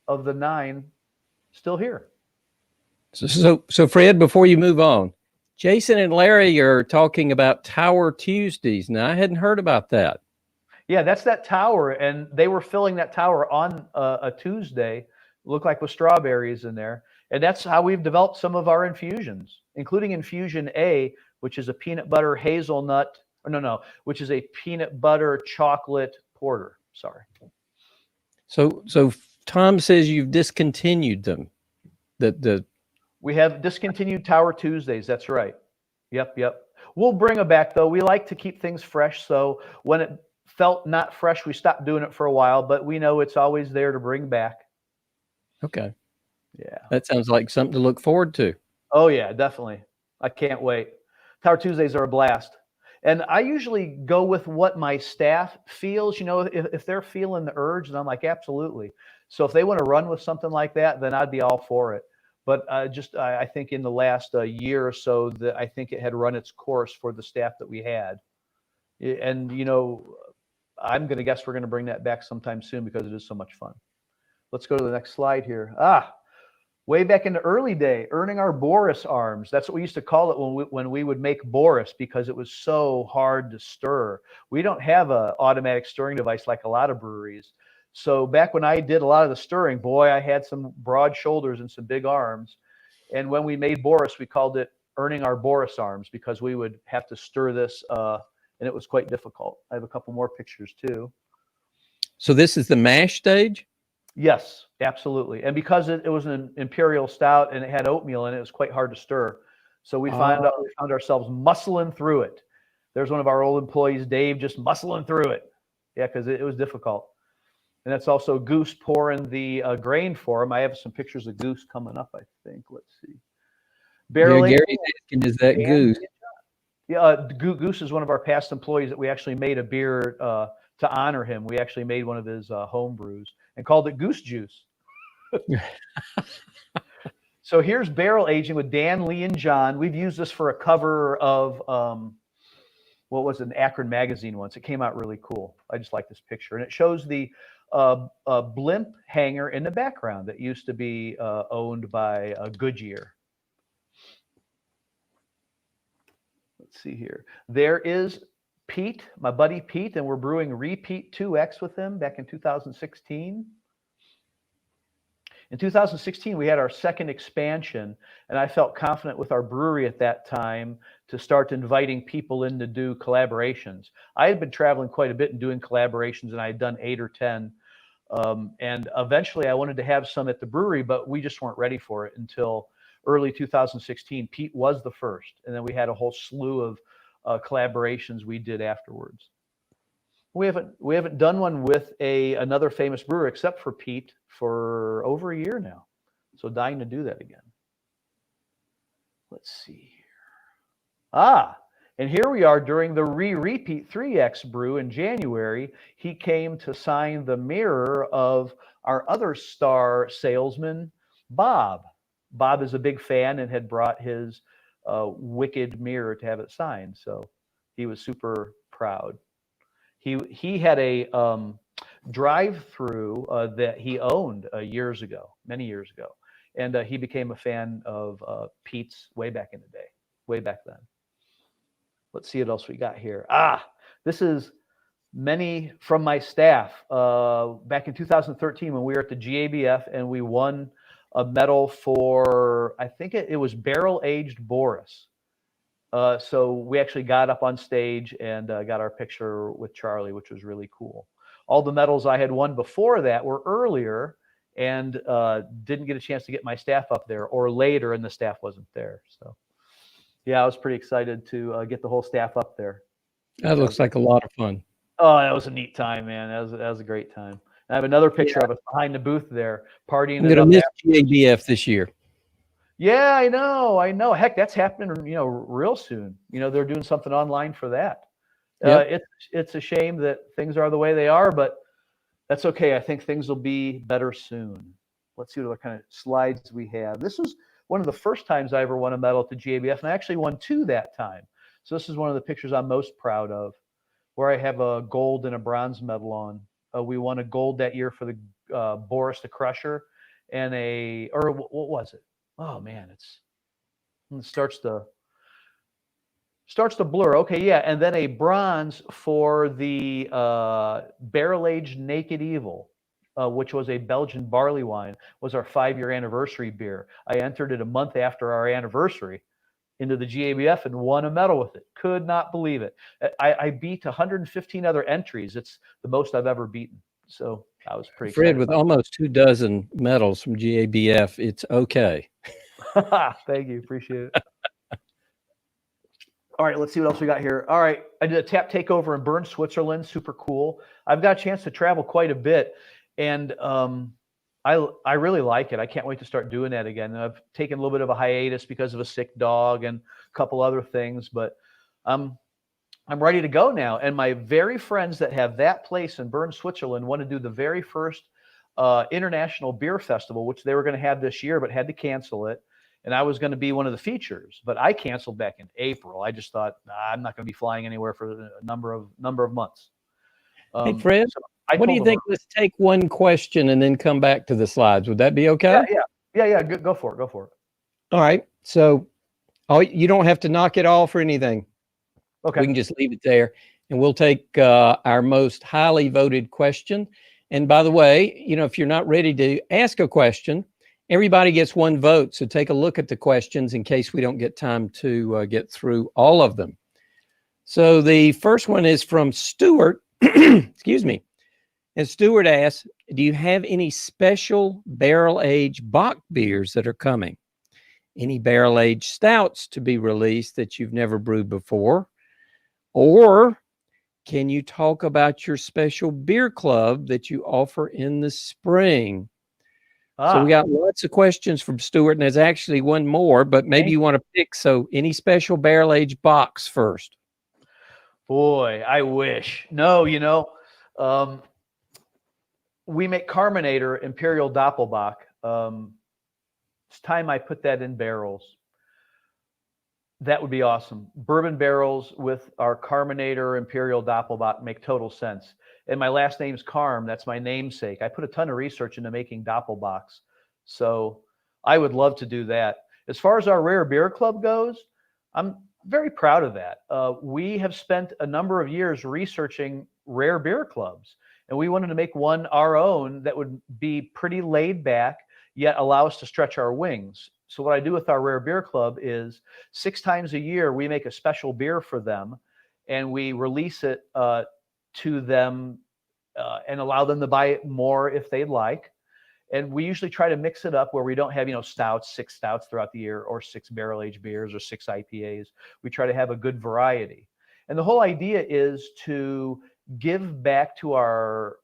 S2: of the 9 still here.
S1: So Fred, before you move on, Jason and Larry are talking about Tower Tuesdays. Now, I hadn't heard about that.
S2: Yeah, that's that tower. And they were filling that tower on a Tuesday, looked like with strawberries in there. And that's how we've developed some of our infusions, including Infusion A, which is a peanut butter hazelnut, which is a peanut butter chocolate porter. Sorry.
S1: So Tom says you've discontinued them.
S2: We have discontinued Tower Tuesdays. That's right. Yep. We'll bring them back though. We like to keep things fresh. So when felt not fresh, we stopped doing it for a while, but we know it's always there to bring back.
S1: Okay.
S2: Yeah.
S1: That sounds like something to look forward to.
S2: Oh yeah, definitely. I can't wait. Tower Tuesdays are a blast. And I usually go with what my staff feels, if they're feeling the urge, and I'm like, absolutely. So if they want to run with something like that, then I'd be all for it. But I think in the last year or so, that I think it had run its course for the staff that we had. And, I'm going to guess we're going to bring that back sometime soon because it is so much fun. Let's go to the next slide here. Way back in the early day, earning our Boris arms. That's what we used to call it when we would make Boris, because it was so hard to stir. We don't have an automatic stirring device like a lot of breweries. So back when I did a lot of the stirring, boy, I had some broad shoulders and some big arms. And when we made Boris, we called it earning our Boris arms, because we would have to stir this, and it was quite difficult. I have a couple more pictures too.
S1: So this is the mash stage?
S2: Yes, absolutely. And because it was an imperial stout and it had oatmeal in it, it was quite hard to stir. So we found ourselves muscling through it. There's one of our old employees, Dave, just muscling through it. Yeah, because it was difficult. And that's also Goose pouring the grain for him. I have some pictures of Goose coming up, I think. Let's see.
S1: Gary's asking, is that Goose?
S2: Yeah, Goose is one of our past employees that we actually made a beer to honor him. We actually made one of his home brews and called it Goose Juice. So here's barrel aging with Dan, Lee, and John. We've used this for a cover of what was an Akron magazine once. It came out really cool. I just like this picture. And it shows the blimp hanger in the background that used to be owned by Goodyear. Let's see here. There is Pete, my buddy Pete, and we're brewing Repeat 2X with him back in 2016. In 2016, we had our second expansion, and I felt confident with our brewery at that time to start inviting people in to do collaborations. I had been traveling quite a bit and doing collaborations, and I had done 8 or 10. And eventually I wanted to have some at the brewery, but we just weren't ready for it until early 2016. Pete was the first, and then we had a whole slew of collaborations we did afterwards. We haven't done one with another famous brewer except for Pete for over a year now. So dying to do that again. Let's see here. And here we are during the Repeat 3X brew in January. He came to sign the mirror of our other star salesman, Bob. Bob is a big fan and had brought his wicked mirror to have it signed. So he was super proud. He had a drive-through that he owned many years ago. And he became a fan of Pete's way back in the day, way back then. Let's see what else we got here. This is many from my staff. Back in 2013 when we were at the GABF and we won a medal for, I think it was barrel-aged Boris. So we actually got up on stage and got our picture with Charlie, which was really cool. All the medals I had won before that were earlier and didn't get a chance to get my staff up there, or later and the staff wasn't there. So yeah, I was pretty excited to get the whole staff up there.
S1: That looks like a lot of fun.
S2: Oh, that was a neat time, man. That was a great time. I have another picture of us behind the booth there, partying.
S1: I'm going to miss GABF this year.
S2: Yeah, I know. Heck, that's happening, real soon. They're doing something online for that. Yep. It's a shame that things are the way they are, but that's okay. I think things will be better soon. Let's see what other kind of slides we have. This was one of the first times I ever won a medal at the GABF, and I actually won 2 that time. So this is one of the pictures I'm most proud of, where I have a gold and a bronze medal on. We won a gold that year for the Boris the Crusher, and what was it? Oh man, it starts to blur. Okay, yeah, and then a bronze for the barrel-aged Naked Evil, which was a Belgian barley wine, was our 5-year anniversary beer. I entered it a month after our anniversary into the GABF and won a medal with it. Could not believe it. I beat 115 other entries. It's the most I've ever beaten. So I was pretty
S1: Fred,
S2: excited.
S1: with almost 24 medals from GABF, it's okay.
S2: Thank you. Appreciate it. All right, let's see what else we got here. All right, I did a tap takeover in Bern, Switzerland. Super cool. I've got a chance to travel quite a bit, and I really like it. I can't wait to start doing that again. I've taken a little bit of a hiatus because of a sick dog and a couple other things, but I'm ready to go now. And my very friends that have that place in Bern, Switzerland, want to do the very first international beer festival, which they were going to have this year, but had to cancel it. And I was going to be one of the features, but I canceled back in April. I just thought, nah, I'm not going to be flying anywhere for a number of months.
S1: Hey, Fred,
S2: So I
S1: what do
S2: told
S1: you
S2: them,
S1: think? Let's take one question and then come back to the slides. Would that be okay?
S2: yeah. Go for it. Go for it.
S1: All right. So, you don't have to knock it off or anything.
S2: Okay.
S1: We can just leave it there, and we'll take our most highly voted question. And by the way, if you're not ready to ask a question, everybody gets one vote. So take a look at the questions in case we don't get time to get through all of them. So the first one is from Stuart. Excuse me. And Stuart asks, do you have any special barrel-aged bock beers that are coming? Any barrel-aged stouts to be released that you've never brewed before? Or can you talk about your special beer club that you offer in the spring? So we got lots of questions from Stuart, and there's actually one more, but maybe you want to pick. So any special barrel-aged bocks first?
S2: Boy, I wish. No, we make Carminator Imperial Doppelbock. It's time I put that in barrels. That would be awesome. Bourbon barrels with our Carminator Imperial Doppelbock make total sense. And my last name's Karm. That's my namesake. I put a ton of research into making Doppelbocks. So I would love to do that. As far as our Rare Beer Club goes, I'm very proud of that. We have spent a number of years researching rare beer clubs, and we wanted to make one our own that would be pretty laid back, yet allow us to stretch our wings. So what I do with our Rare Beer Club is 6 times a year, we make a special beer for them, and we release it to them and allow them to buy it more if they'd like. And we usually try to mix it up where we don't have, stouts, 6 stouts throughout the year, or 6 barrel-aged beers, or 6 IPAs. We try to have a good variety. And the whole idea is to give back to our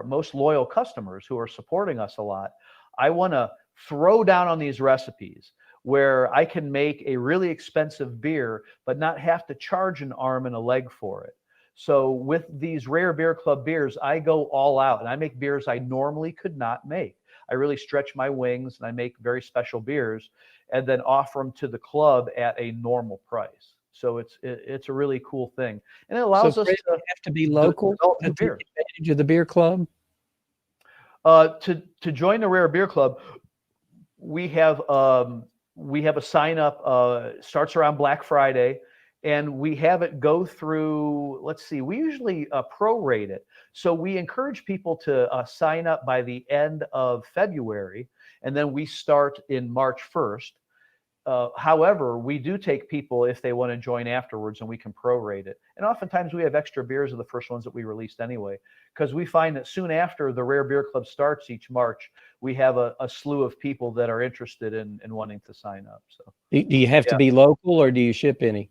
S2: most loyal customers who are supporting us a lot. I want to throw down on these recipes where I can make a really expensive beer, but not have to charge an arm and a leg for it. So with these Rare Beer Club beers, I go all out, and I make beers I normally could not make. I really stretch my wings, and I make very special beers and then offer them to the club at a normal price. So it's a really cool thing. And it allows us
S1: to have to be local to take advantage of the beer club.
S2: To join the Rare Beer Club, we have a sign up, starts around Black Friday. And we have it go through, let's see, we usually prorate it. So we encourage people to sign up by the end of February, and then we start in March 1st. However, we do take people if they want to join afterwards, and we can prorate it. And oftentimes we have extra beers of the first ones that we released anyway, because we find that soon after the Rare Beer Club starts each March, we have a slew of people that are interested in wanting to sign up. So,
S1: do you have to be local, or do you ship any?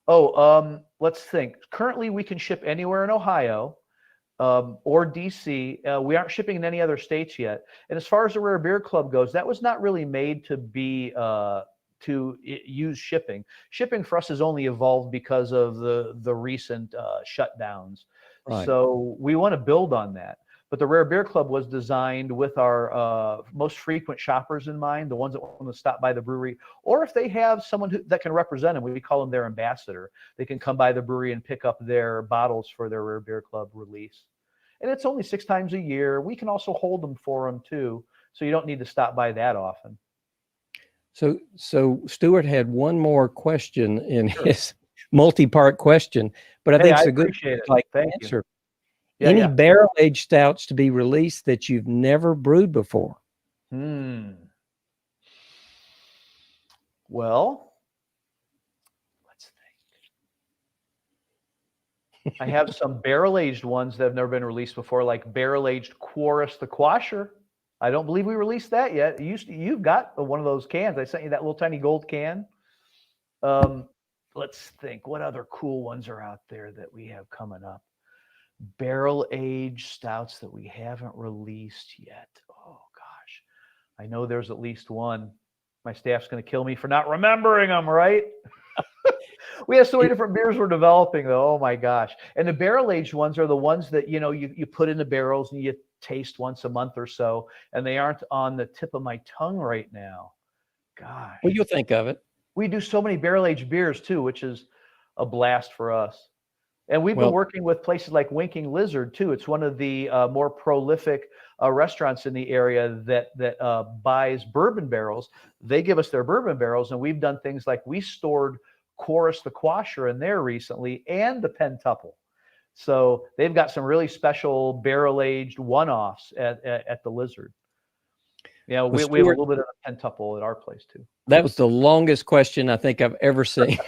S2: Let's think. Currently, we can ship anywhere in Ohio or DC. We aren't shipping in any other states yet. And as far as the Rare Beer Club goes, that was not really made to be to use shipping. Shipping for us has only evolved because of the recent shutdowns. Right. So we want to build on that. But the Rare Beer Club was designed with our most frequent shoppers in mind, the ones that want to stop by the brewery, or if they have someone that can represent them, we call them their ambassador. They can come by the brewery and pick up their bottles for their Rare Beer Club release. And it's only 6 times a year. We can also hold them for them too, so you don't need to stop by that often.
S1: So Stuart had one more question in his multi-part question, but I think it's a good answer. Any barrel-aged stouts to be released that you've never brewed before?
S2: Well, let's think. I have some barrel-aged ones that have never been released before, like barrel-aged Chorus the Quasher. I don't believe we released that yet. You've got one of those cans. I sent you that little tiny gold can. let's think, what other cool ones are out there that we have coming up? Barrel aged stouts that we haven't released yet. Oh gosh, I know there's at least one. My staff's going to kill me for not remembering them, right? We have so many different beers we're developing, though. Oh my gosh! And the barrel aged ones are the ones that you put in the barrels and you taste once a month or so, and they aren't on the tip of my tongue right now. Gosh,
S1: Well, you'll think of it.
S2: we do so many barrel aged beers too, which is a blast for us. And we've been
S1: Well,
S2: working with places like Winking Lizard too. It's one of the more prolific restaurants in the area that buys bourbon barrels. They give us their bourbon barrels, and we've done things like we stored Chorus the Quasher in there recently, and the Pentuple. So they've got some really special barrel aged one-offs at the Lizard. Yeah, we have a
S1: Stuart,
S2: little bit of a Pentuple at our place too.
S1: that was the longest question I think I've ever seen.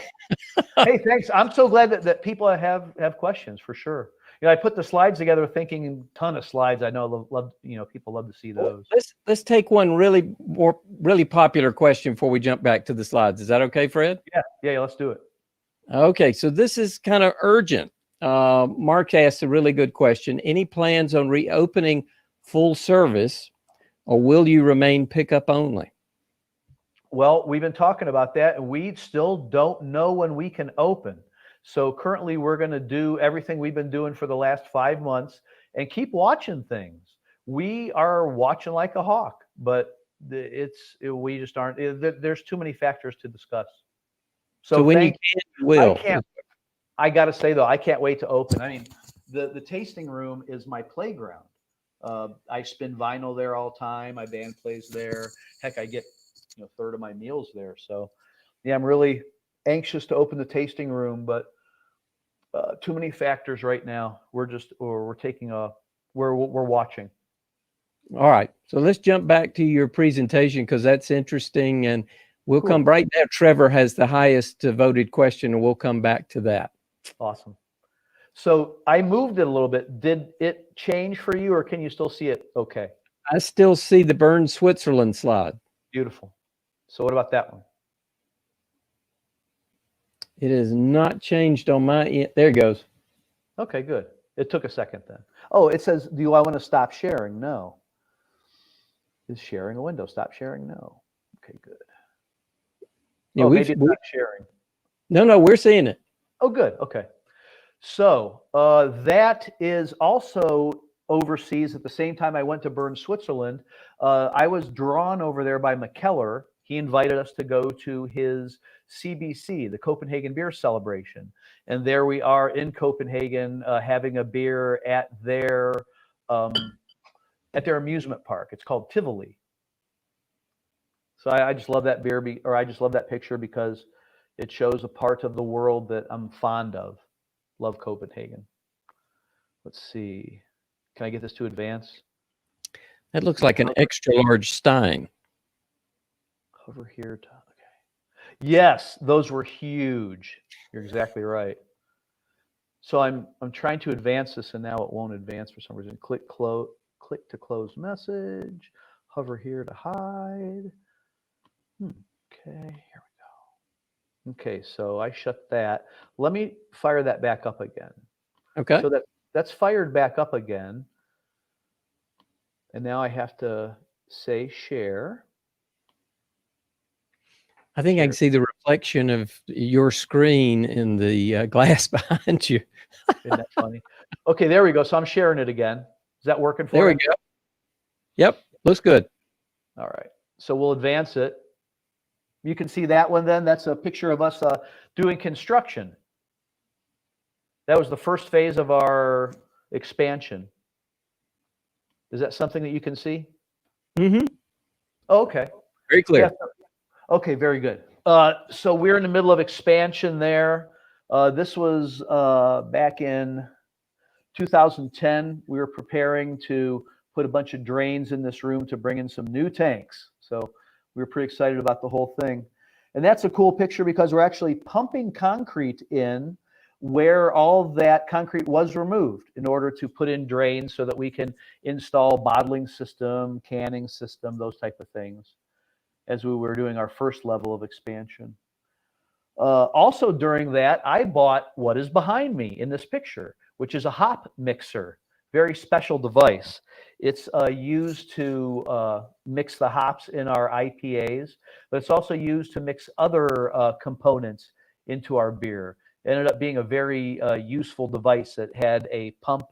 S2: Hey, thanks. I'm so glad that people have questions for sure. I put the slides together thinking a ton of slides. I know love people love to see those.
S1: Let's take one really popular question before we jump back to the slides. Is that okay, Fred?
S2: Yeah, let's do it.
S1: Okay, so this is kind of urgent. Mark asked a really good question. Any plans on reopening full service, or will you remain pickup only?
S2: Well, we've been talking about that, and we still don't know when we can open. So currently, we're going to do everything we've been doing for the last 5 months and keep watching things. We are watching like a hawk, but we just aren't. There's too many factors to discuss.
S1: So when you can, you will.
S2: I got to say though, I can't wait to open. I mean, the tasting room is my playground. I spin vinyl there all the time. My band plays there. Heck, I get a third of my meals there. So yeah, I'm really anxious to open the tasting room, but too many factors right now. We're watching.
S1: All right, so let's jump back to your presentation because that's interesting, and we'll come right now. Trevor has the highest voted question, and we'll come back to that.
S2: Awesome. So I moved it a little bit. Did it change for you, or can you still see it okay?
S1: I still see the Bern, Switzerland slide.
S2: Beautiful. So what about that one?
S1: It is not changed on my end. There it goes.
S2: Okay, good. It took a second then. Oh, it says, do I want to stop sharing? No. Is sharing a window? Stop sharing? No. Okay, good.
S1: Yeah,
S2: maybe it's not sharing.
S1: No, we're seeing it.
S2: Oh, good. Okay. So that is also overseas. At the same time I went to Bern, Switzerland, I was drawn over there by McKellar. He invited us to go to his CBC, the Copenhagen Beer Celebration. And there we are in Copenhagen having a beer at their amusement park. It's called Tivoli. So I just love that beer, I just love that picture because it shows a part of the world that I'm fond of. Love Copenhagen. Let's see. Can I get this to advance?
S1: That looks like an extra large stein.
S2: Over here. Okay. Yes, those were huge. You're exactly right. So I'm trying to advance this, and now it won't advance for some reason. Click to close message. Hover here to hide. Okay, here we go. Okay, so I shut that. Let me fire that back up again.
S1: Okay.
S2: So that's fired back up again. And now I have to say share.
S1: I think I can see the reflection of your screen in the glass behind you.
S2: Isn't that funny? Okay, there we go. So I'm sharing it again. Is that working for you?
S1: There we go. Yep, looks good.
S2: All right. So we'll advance it. You can see that one then. That's a picture of us doing construction. That was the first phase of our expansion. Is that something that you can see?
S1: Mm-hmm.
S2: Oh, okay.
S1: Very clear.
S2: Yeah. Okay, very good. So we're in the middle of expansion there. This was back in 2010. We were preparing to put a bunch of drains in this room to bring in some new tanks. So we were pretty excited about the whole thing. And that's a cool picture because we're actually pumping concrete in where all that concrete was removed in order to put in drains so that we can install bottling system, canning system, those type of things, as we were doing our first level of expansion. Also during that, I bought what is behind me in this picture, which is a hop mixer, very special device. It's used to mix the hops in our IPAs, but it's also used to mix other components into our beer. It ended up being a very useful device that had a pump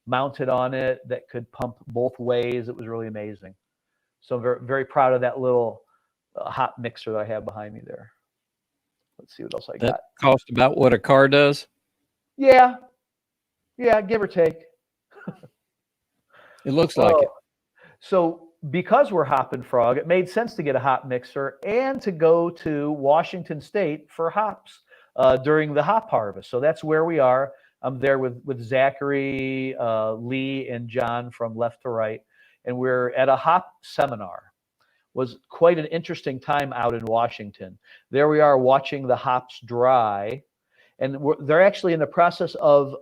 S2: mounted on it that could pump both ways. It was really amazing. So I'm very, very proud of that little hop mixer that I have behind me there. Let's see what else I
S1: That
S2: got.
S1: cost about what a car does?
S2: Yeah, yeah, give or take.
S1: It looks like it.
S2: So because we're Hoppin Frog, it made sense to get a hop mixer and to go to Washington State for hops during the hop harvest. So that's where we are. I'm there with Zachary, Lee, and John from left to right, and we're at a hop seminar. Was quite an interesting time out in Washington. There we are watching the hops dry, and they're actually in the process of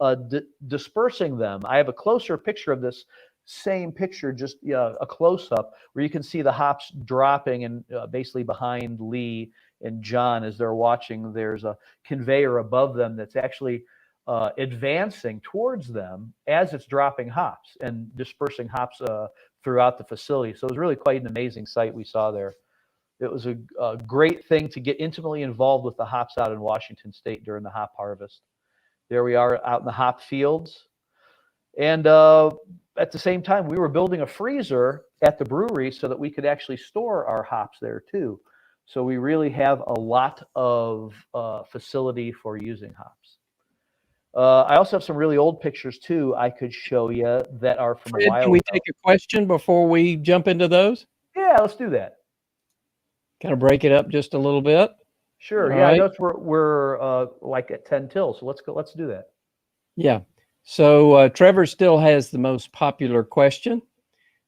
S2: dispersing them. I have a closer picture of this same picture, just a close-up, where you can see the hops dropping, and basically behind Lee and John as they're watching, there's a conveyor above them that's actually advancing towards them as it's dropping hops and dispersing hops throughout the facility. So it was really quite an amazing sight we saw there. It was a great thing to get intimately involved with the hops out in Washington State during the hop harvest. There we are out in the hop fields. And at the same time, we were building a freezer at the brewery so that we could actually store our hops there too. So we really have a lot of facility for using hops. I also have some really old pictures too I could show you that are from
S1: Fred,
S2: a while
S1: can we
S2: ago.
S1: take a question before we jump into those?
S2: Yeah, let's do that.
S1: Kind of break it up just a little bit.
S2: Sure.
S1: All
S2: Yeah, I
S1: right.
S2: know we're like at 10 till, so let's go. Let's do that.
S1: Yeah. So Trevor still has the most popular question.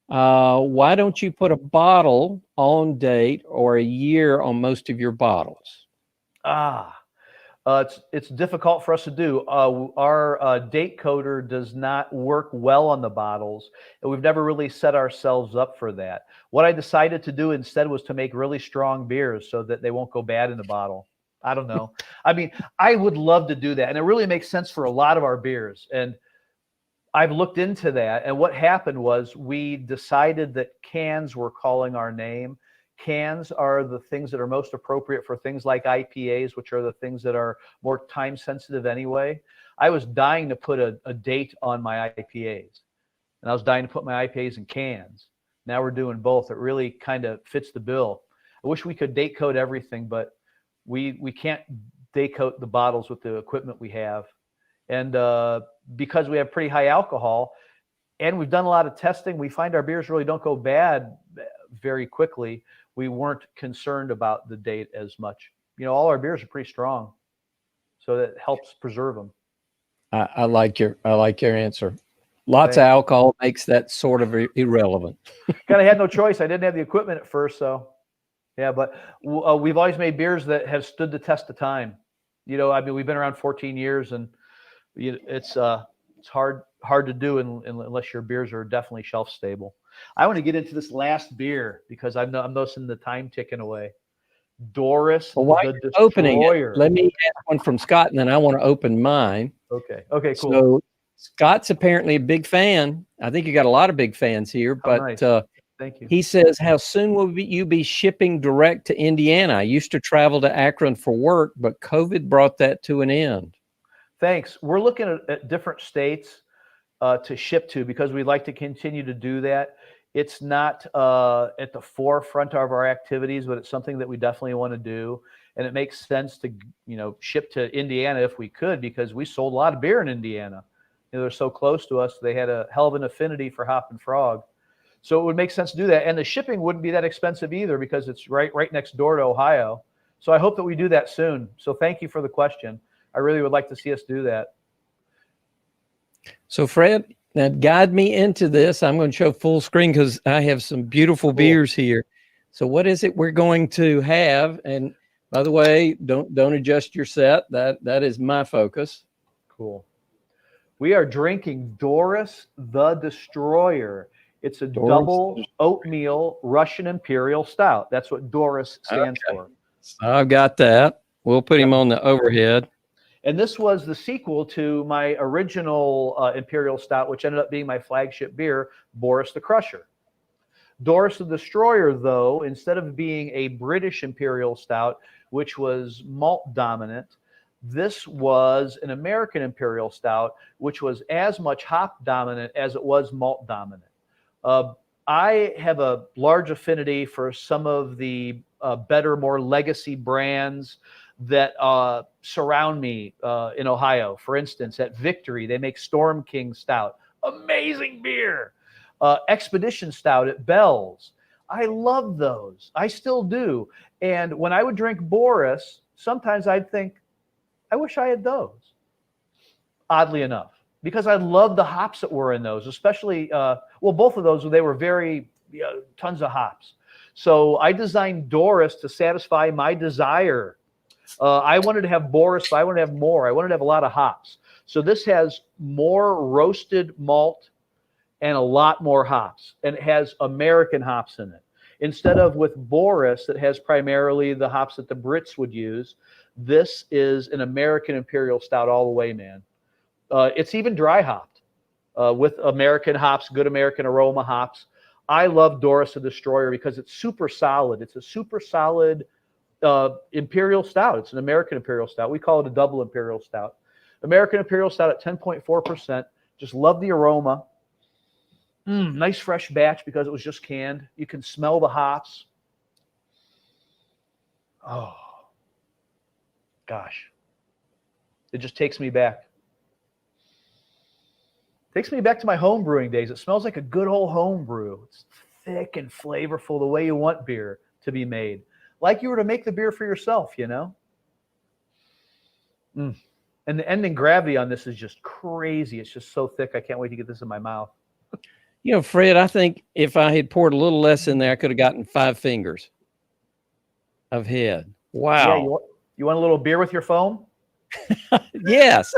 S1: Why don't you put a bottle on date or a year on most of your bottles?
S2: It's difficult for us to do. Our date coder does not work well on the bottles, and we've never really set ourselves up for that. What I decided to do instead was to make really strong beers so that they won't go bad in the bottle. I don't know. I mean, I would love to do that, and it really makes sense for a lot of our beers. And I've looked into that, and what happened was we decided that cans were calling our name. Cans are the things that are most appropriate for things like IPAs, which are the things that are more time sensitive anyway. I was dying to put a date on my IPAs, and I was dying to put my IPAs in cans. Now we're doing both. It really kind of fits the bill. I wish we could date code everything, but we can't date code the bottles with the equipment we have. And because we have pretty high alcohol and we've done a lot of testing, we find our beers really don't go bad very quickly. We weren't concerned about the date as much. You know, all our beers are pretty strong, so that helps preserve them.
S1: I like your answer. Lots of alcohol makes that sort of irrelevant.
S2: Kind of had no choice. I didn't have the equipment at first, so yeah. But we've always made beers that have stood the test of time. You know, I mean, we've been around 14 years, and it's hard to do unless your beers are definitely shelf stable. I want to get into this last beer because I'm noticing the time ticking away. Doris
S1: Well, while
S2: the
S1: you're opening
S2: Destroyer.
S1: it, let me ask one from Scott, and then I want to open mine.
S2: Okay, cool.
S1: So Scott's apparently a big fan. I think you got a lot of big fans here, but
S2: nice. Thank you.
S1: He says, how soon will you be shipping direct to Indiana? I used to travel to Akron for work, but COVID brought that to an end.
S2: Thanks. We're looking at different states to ship to because we'd like to continue to do that. It's not at the forefront of our activities, but it's something that we definitely want to do. And it makes sense to, ship to Indiana if we could, because we sold a lot of beer in Indiana. They're so close to us. They had a hell of an affinity for Hoppin Frog. So it would make sense to do that. And the shipping wouldn't be that expensive either because it's right next door to Ohio. So I hope that we do that soon. So thank you for the question. I really would like to see us do that.
S1: So Fred, now guide me into this. I'm going to show full screen because I have some beautiful beers here. So what is it we're going to have? And by the way, don't adjust your set. That is my focus.
S2: Cool. We are drinking Doris the Destroyer. It's a double oatmeal Russian Imperial Stout. That's what Doris stands for.
S1: I've got that. We'll put him on the overhead.
S2: And this was the sequel to my original Imperial Stout, which ended up being my flagship beer, Boris the Crusher. Doris the Destroyer, though, instead of being a British Imperial Stout, which was malt dominant, this was an American Imperial Stout, which was as much hop dominant as it was malt dominant. I have a large affinity for some of the better, more legacy brands that surround me in Ohio. For instance, at Victory, they make Storm King Stout. Amazing beer. Expedition Stout at Bell's. I love those. I still do. And when I would drink Boris, sometimes I'd think, I wish I had those. Oddly enough, because I love the hops that were in those, especially, well, both of those, they were very, tons of hops. So I designed Doris to satisfy my desire. I wanted to have Boris, but I wanted to have more. I wanted to have a lot of hops. So this has more roasted malt and a lot more hops, and it has American hops in it. Instead of with Boris, that has primarily the hops that the Brits would use, this is an American Imperial Stout all the way, man. It's even dry hopped with American hops, good American aroma hops. I love Doris the Destroyer because it's super solid. It's a super solid Imperial Stout. It's an American Imperial Stout. We call it a double Imperial Stout. American Imperial Stout at 10.4%. Just love the aroma. Nice fresh batch because it was just canned. You can smell the hops. Oh, gosh. It just takes me back. Takes me back to my home brewing days. It smells like a good old home brew. It's thick and flavorful the way you want beer to be made. Like you were to make the beer for yourself, you know? And the ending gravity on this is just crazy. It's just so thick. I can't wait to get this in my mouth.
S1: You know, Fred, I think if I had poured a little less in there, I could have gotten 5 fingers of head. Wow.
S2: Yeah, you want a little beer with your foam?
S1: Yes.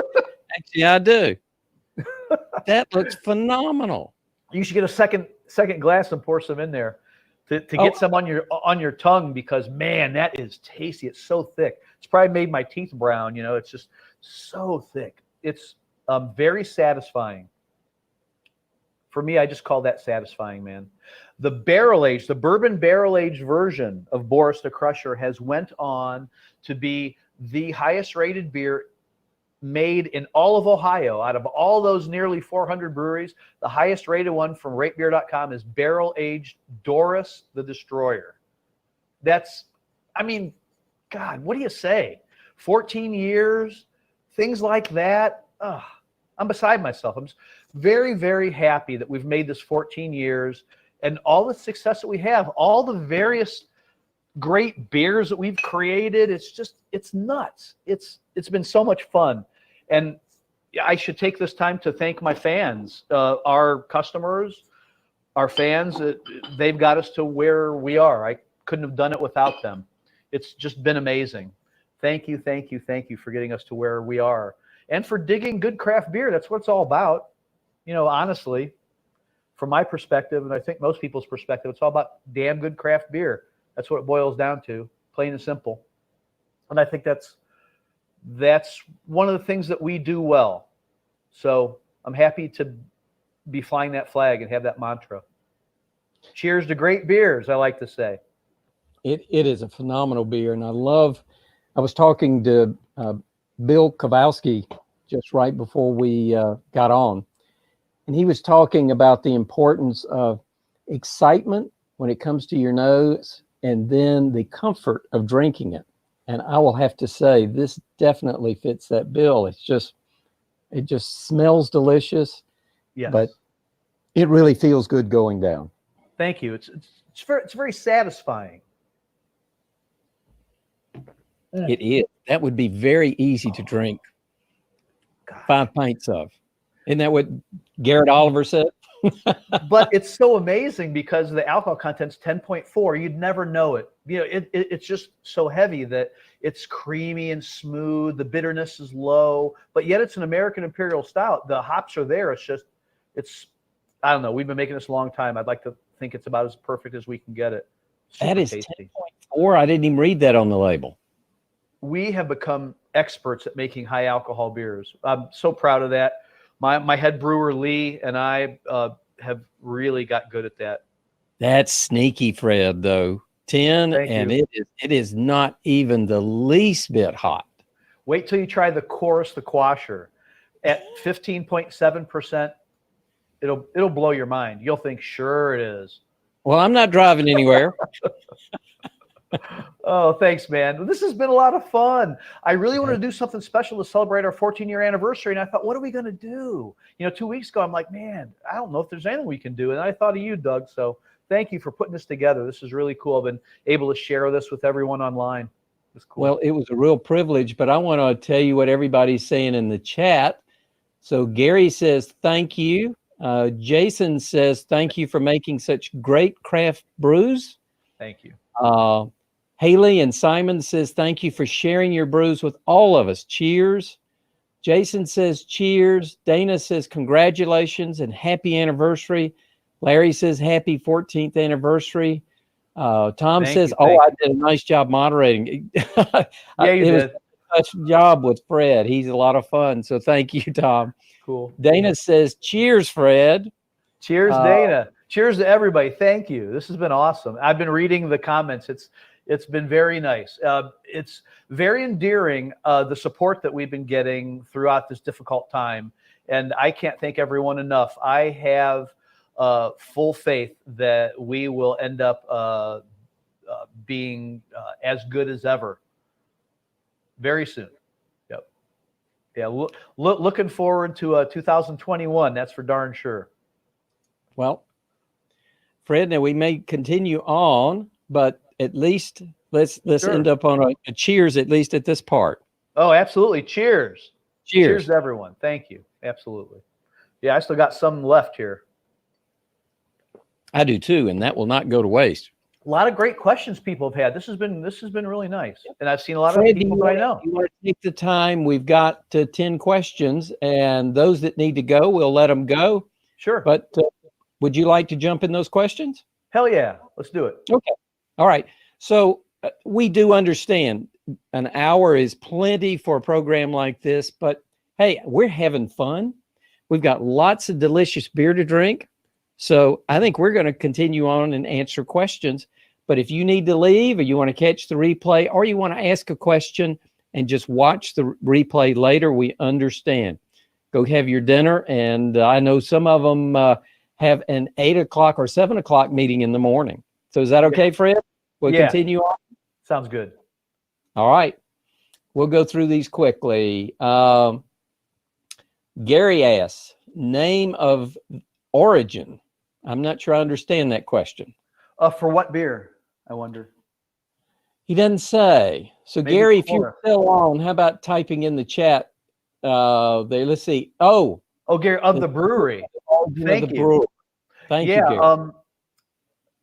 S1: Actually, I do. That looks phenomenal.
S2: You should get a second glass and pour some in there to get some on your tongue because, man, that is tasty. It's so thick. It's probably made my teeth brown. You know, it's just so thick. It's very satisfying. For me, I just call that satisfying, man. The bourbon barrel-aged version of Boris the Crusher has went on to be the highest rated beer made in all of Ohio. Out of all those nearly 400 breweries, the highest rated one from ratebeer.com is barrel-aged Doris the Destroyer. That's, I mean, God, what do you say? 14 years, things like that. I'm beside myself. I'm very, very happy that we've made this 14 years and all the success that we have, all the various great beers that we've created. It's nuts. It's been so much fun. And I should take this time to thank my fans, our customers, our fans. They've got us to where we are. I couldn't have done it without them. It's just been amazing. Thank you, thank you, thank you for getting us to where we are. And for digging good craft beer. That's what it's all about. You know, honestly, from my perspective, and I think most people's perspective, it's all about damn good craft beer. That's what it boils down to, plain and simple. And I think that's one of the things that we do well. So I'm happy to be flying that flag and have that mantra. Cheers to great beers, I like to say.
S1: It is a phenomenal beer. And I was talking to Bill Kowalski just right before we got on. And he was talking about the importance of excitement when it comes to your nose and then the comfort of drinking it. And I will have to say, this definitely fits that bill. It just smells delicious,
S2: yes,
S1: but it really feels good going down.
S2: Thank you. It's very satisfying.
S1: It is. That would be very easy to drink.
S2: God.
S1: 5 pints of. Isn't that what Garrett Oliver said?
S2: But it's so amazing because the alcohol content's 10.4. You'd never know it. You know, it's just so heavy that it's creamy and smooth. The bitterness is low, but yet it's an American Imperial Stout. The hops are there. I don't know. We've been making this a long time. I'd like to think it's about as perfect as we can get it. Super
S1: that is
S2: tasty.
S1: 10.4. I didn't even read that on the label.
S2: we have become experts at making high alcohol beers. I'm so proud of that. My head brewer, Lee, and I have really got good at that.
S1: That's sneaky, Fred, though. 10,
S2: Thank
S1: and
S2: you.
S1: it is not even the least bit hot.
S2: Wait till you try the Chorus, the Quasher. At 15.7%, it'll blow your mind. You'll think, sure it is.
S1: Well, I'm not driving anywhere.
S2: Oh, thanks, man. This has been a lot of fun. I really wanted to do something special to celebrate our 14-year anniversary, and I thought, what are we going to do? 2 weeks ago, I'm like, man, I don't know if there's anything we can do. And I thought of you, Doug. So thank you for putting this together. This is really cool. I've been able to share this with everyone online. It's cool.
S1: Well, it was a real privilege, but I want to tell you what everybody's saying in the chat. So Gary says, thank you. Jason says, thank you for making such great craft brews.
S2: Thank you.
S1: Haley and Simon says, thank you for sharing your brews with all of us. Cheers. Jason says, cheers. Dana says, congratulations and happy anniversary. Larry says, happy 14th anniversary. Tom says, I did a nice job moderating.
S2: Yeah, you did.
S1: Was a job with Fred. He's a lot of fun. So thank you, Tom.
S2: Cool.
S1: Dana says, cheers, Fred.
S2: Cheers, Dana. Cheers to everybody. Thank you. This has been awesome. I've been reading the comments. It's been very nice. It's very endearing, the support that we've been getting throughout this difficult time. And I can't thank everyone enough. I have full faith that we will end up being as good as ever very soon. Yep. Yeah. Looking forward to 2021. That's for darn sure.
S1: Well, Fred, now we may continue on, but at least let's
S2: Sure.
S1: end up on a cheers, at least at this part.
S2: Oh, absolutely. Cheers.
S1: Cheers.
S2: Cheers to everyone. Thank you. Absolutely. Yeah, I still got some left here.
S1: I do too, and that will not go to waste.
S2: A lot of great questions people have had. This has been really nice. And I've seen a lot
S1: Fred,
S2: of people that I know.
S1: You want to take the time? We've got 10 questions, and those that need to go, we'll let them go.
S2: Sure.
S1: But would you like to jump in those questions?
S2: Hell yeah. Let's do it.
S1: Okay. All right. So we do understand an hour is plenty for a program like this, but hey, we're having fun. We've got lots of delicious beer to drink. So I think we're going to continue on and answer questions. But if you need to leave or you want to catch the replay or you want to ask a question and just watch the replay later, we understand. Go have your dinner. And I know some of them have an 8 o'clock or 7 o'clock meeting in the morning. So is that okay, Fred? We'll continue on?
S2: Sounds good.
S1: All right. We'll go through these quickly. Gary asks, name of origin. I'm not sure I understand that question.
S2: For what beer, I wonder?
S1: He doesn't say. So
S2: Maybe
S1: Gary, if
S2: before.
S1: you're still on, how about typing in the chat? Let's see. Oh,
S2: Gary, of the brewery. Thank you.
S1: Brewery. Thank you, Gary.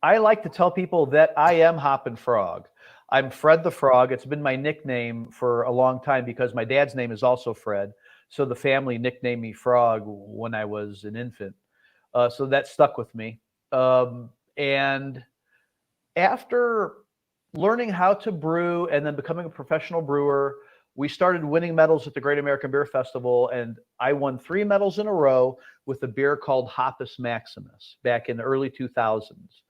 S2: I like to tell people that I am Hoppin Frog. I'm Fred the Frog. It's been my nickname for a long time because my dad's name is also Fred. So the family nicknamed me Frog when I was an infant. So that stuck with me. And after learning how to brew and then becoming a professional brewer, we started winning medals at the Great American Beer Festival, and I won 3 medals in a row with a beer called Hoppus Maximus back in the early 2000s.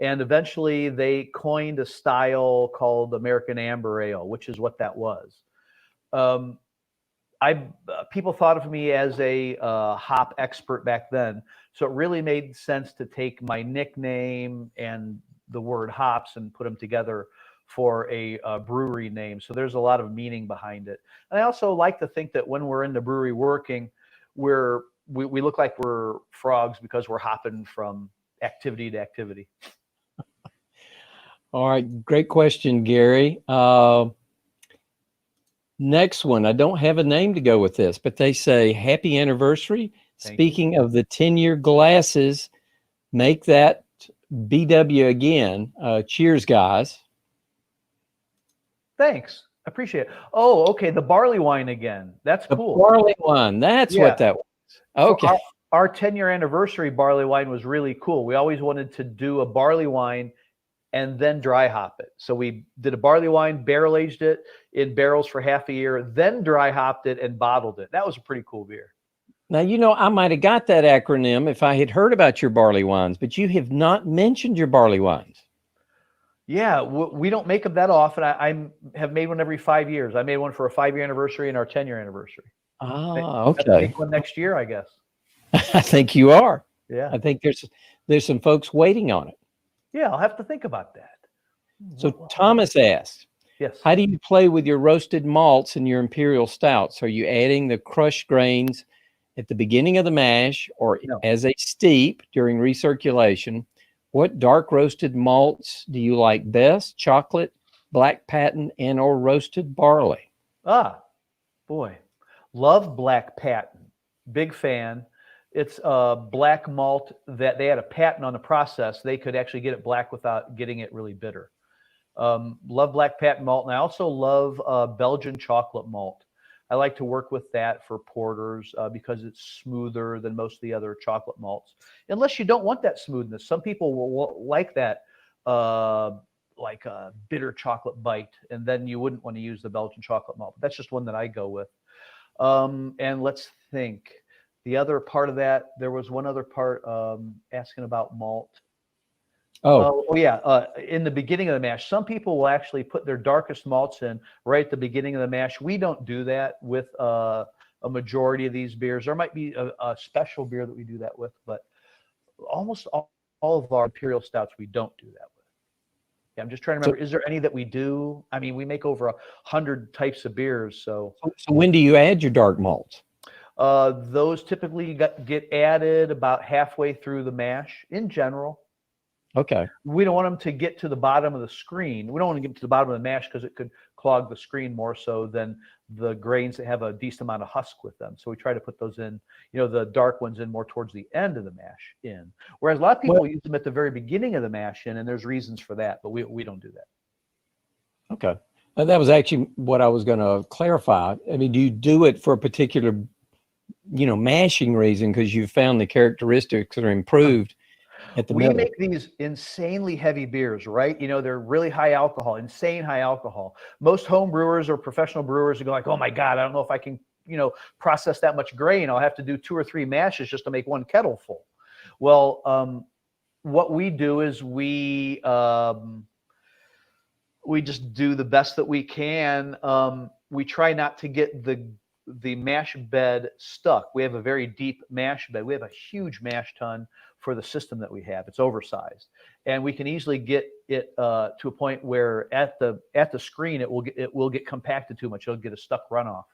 S2: And eventually they coined a style called American Amber Ale, which is what that was. People thought of me as a hop expert back then, so it really made sense to take my nickname and the word hops and put them together for a brewery name. So there's a lot of meaning behind it. And I also like to think that when we're in the brewery working, we look like we're frogs because we're hopping from activity to activity.
S1: All right. Great question, Gary. Next one. I don't have a name to go with this, but they say happy anniversary. Speaking of the 10-year glasses, make that BW again. Cheers, guys.
S2: Thanks. I appreciate it. Oh, okay. The barley wine again. That's cool.
S1: The barley wine. That's what that was. Okay.
S2: So our 10-year anniversary barley wine was really cool. We always wanted to do a barley wine and then dry hop it. So we did a barley wine, barrel aged it in barrels for half a year, then dry hopped it and bottled it. That was a pretty cool beer.
S1: Now, I might have got that acronym if I had heard about your barley wines, but you have not mentioned your barley wines.
S2: Yeah, we don't make them that often. I have made one every 5 years. I made one for a 5-year anniversary and our 10-year anniversary.
S1: Ah,
S2: Have to
S1: okay.
S2: make one next year, I guess.
S1: I think you are.
S2: Yeah.
S1: I think there's some folks waiting on it.
S2: Yeah, I'll have to think about that.
S1: So Thomas asked,
S2: yes.
S1: How do you play with your roasted malts in your imperial stouts? Are you adding the crushed grains at the beginning of the mash or as a steep during recirculation? What dark roasted malts do you like best? Chocolate, black patent, and or roasted barley?
S2: Ah, boy. Love black patent. Big fan. It's a black malt that they had a patent on the process. They could actually get it black without getting it really bitter. Love black patent malt. And I also love Belgian chocolate malt. I like to work with that for porters because it's smoother than most of the other chocolate malts. Unless you don't want that smoothness. Some people will like that, like a bitter chocolate bite, and then you wouldn't want to use the Belgian chocolate malt. That's just one that I go with. And let's think. The other part of that, there was one other part asking about malt. In the beginning of the mash. Some people will actually put their darkest malts in right at the beginning of the mash. We don't do that with a majority of these beers. There might be a special beer that we do that with, but almost all of our imperial stouts we don't do that with. Yeah, I'm just trying to remember, is there any that we do? I mean, we make over 100 types of beers. So
S1: when do you add your dark malts?
S2: Those typically get added about halfway through the mash in general.
S1: Okay.
S2: We don't want them to get to the bottom of the screen. We don't want to get to the bottom of the mash because it could clog the screen more so than the grains that have a decent amount of husk with them. So we try to put those in, the dark ones in more towards the end of the mash in. Whereas a lot of people use them at the very beginning of the mash in, and there's reasons for that, but we don't do that.
S1: Okay. That was actually what I was going to clarify. I mean, do you do it for a particular, mashing reason because you found the characteristics are improved?
S2: We make these insanely heavy beers, right? They're really high alcohol, insane high alcohol. Most home brewers or professional brewers go like, oh my God, I don't know if I can, process that much grain. I'll have to do 2 or 3 mashes just to make one kettle full. Well, what we do is we just do the best that we can. We try not to get the mash bed stuck. We have a very deep mash bed. We have a huge mash tun for the system that we have. It's oversized, and we can easily get it to a point where at the screen it will get compacted too much. It'll get a stuck runoff.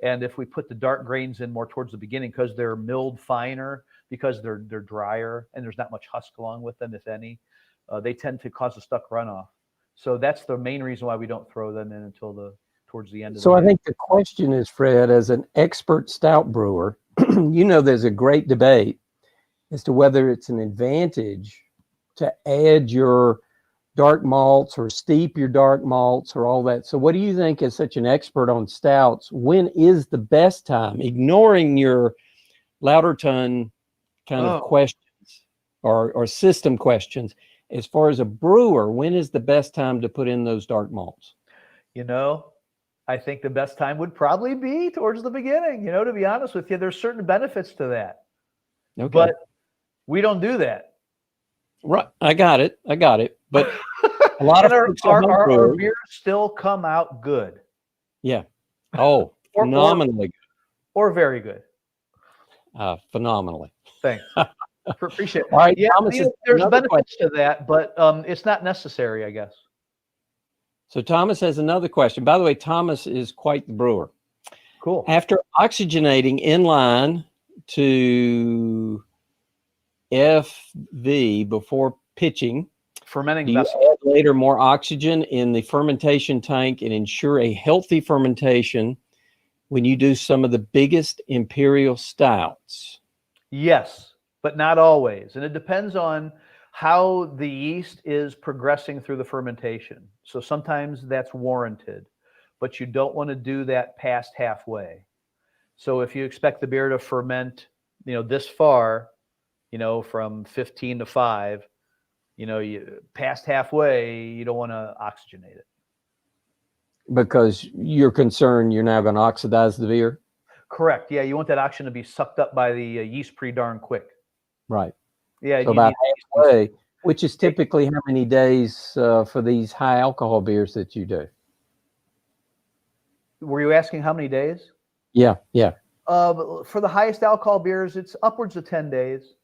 S2: And if we put the dark grains in more towards the beginning, because they're milled finer, because they're drier and there's not much husk along with them, if any, they tend to cause a stuck runoff. So that's the main reason why we don't throw them in until towards the end of the
S1: I think the question is, Fred, as an expert stout brewer, there's a great debate as to whether it's an advantage to add your dark malts or steep your dark malts or all that. So what do you think, as such an expert on stouts, when is the best time, ignoring your louder tone kind of questions or system questions, as far as a brewer, when is the best time to put in those dark malts?
S2: I think the best time would probably be towards the beginning, to be honest with you. There's certain benefits to that. Okay. But we don't do that.
S1: Right. I got it. But a lot of
S2: our beers still come out good.
S1: Yeah. Oh, phenomenally good.
S2: Or very good.
S1: Phenomenally.
S2: Thanks. Appreciate it.
S1: All right.
S2: Yeah, there's benefits to that, but it's not necessary, I guess.
S1: So Thomas has another question. By the way, Thomas is quite the brewer.
S2: Cool.
S1: After oxygenating in line to FV before pitching,
S2: fermenting
S1: do you add later more oxygen in the fermentation tank and ensure a healthy fermentation when you do some of the biggest imperial stouts?
S2: Yes, but not always. And it depends on how the yeast is progressing through the fermentation. So sometimes that's warranted, but you don't want to do that past halfway. So if you expect the beer to ferment, this far, from 15 to 5, you past halfway, you don't want to oxygenate it.
S1: Because you're concerned you're now going to oxidize the beer?
S2: Correct. Yeah, you want that oxygen to be sucked up by the yeast pretty darn quick.
S1: Right.
S2: Yeah.
S1: So about halfway, which is typically how many days for these high alcohol beers that you do?
S2: Were you asking how many days?
S1: Yeah.
S2: For the highest alcohol beers, it's upwards of 10 days,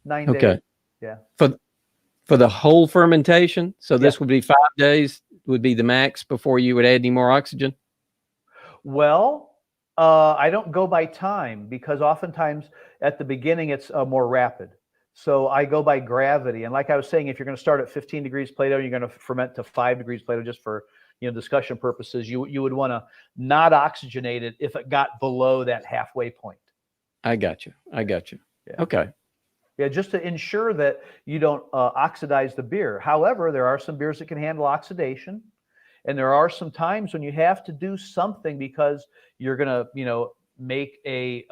S2: 9 days. Yeah.
S1: For the whole fermentation? So this
S2: Yeah.
S1: would be 5 days would be the max before you would add any more oxygen?
S2: Well, I don't go by time because oftentimes at the beginning it's more rapid. So I go by gravity. And like I was saying, if you're going to start at 15 degrees Plato, you're going to ferment to 5 degrees Plato just for discussion purposes. You would want to not oxygenate it if it got below that halfway point.
S1: I got you.
S2: Yeah.
S1: Okay.
S2: Yeah, just to ensure that you don't oxidize the beer. However, there are some beers that can handle oxidation. And there are some times when you have to do something because you're going to, make a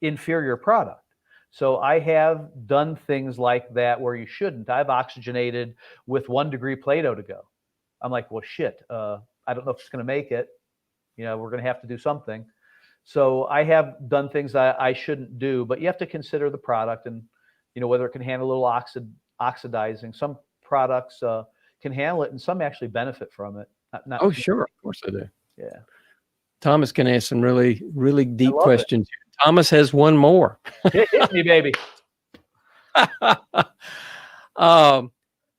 S2: inferior product. So I have done things like that where you shouldn't. I've oxygenated with 1 degree Plato to go. I'm like, well, shit, I don't know if it's going to make it. We're going to have to do something. So I have done things I shouldn't do, but you have to consider the product and, whether it can handle a little oxidizing. Some products can handle it and some actually benefit from it.
S1: Oh, sure. Of course I do.
S2: Yeah.
S1: Thomas can ask some really, really deep questions. Thomas has one more.
S2: Hit me, baby.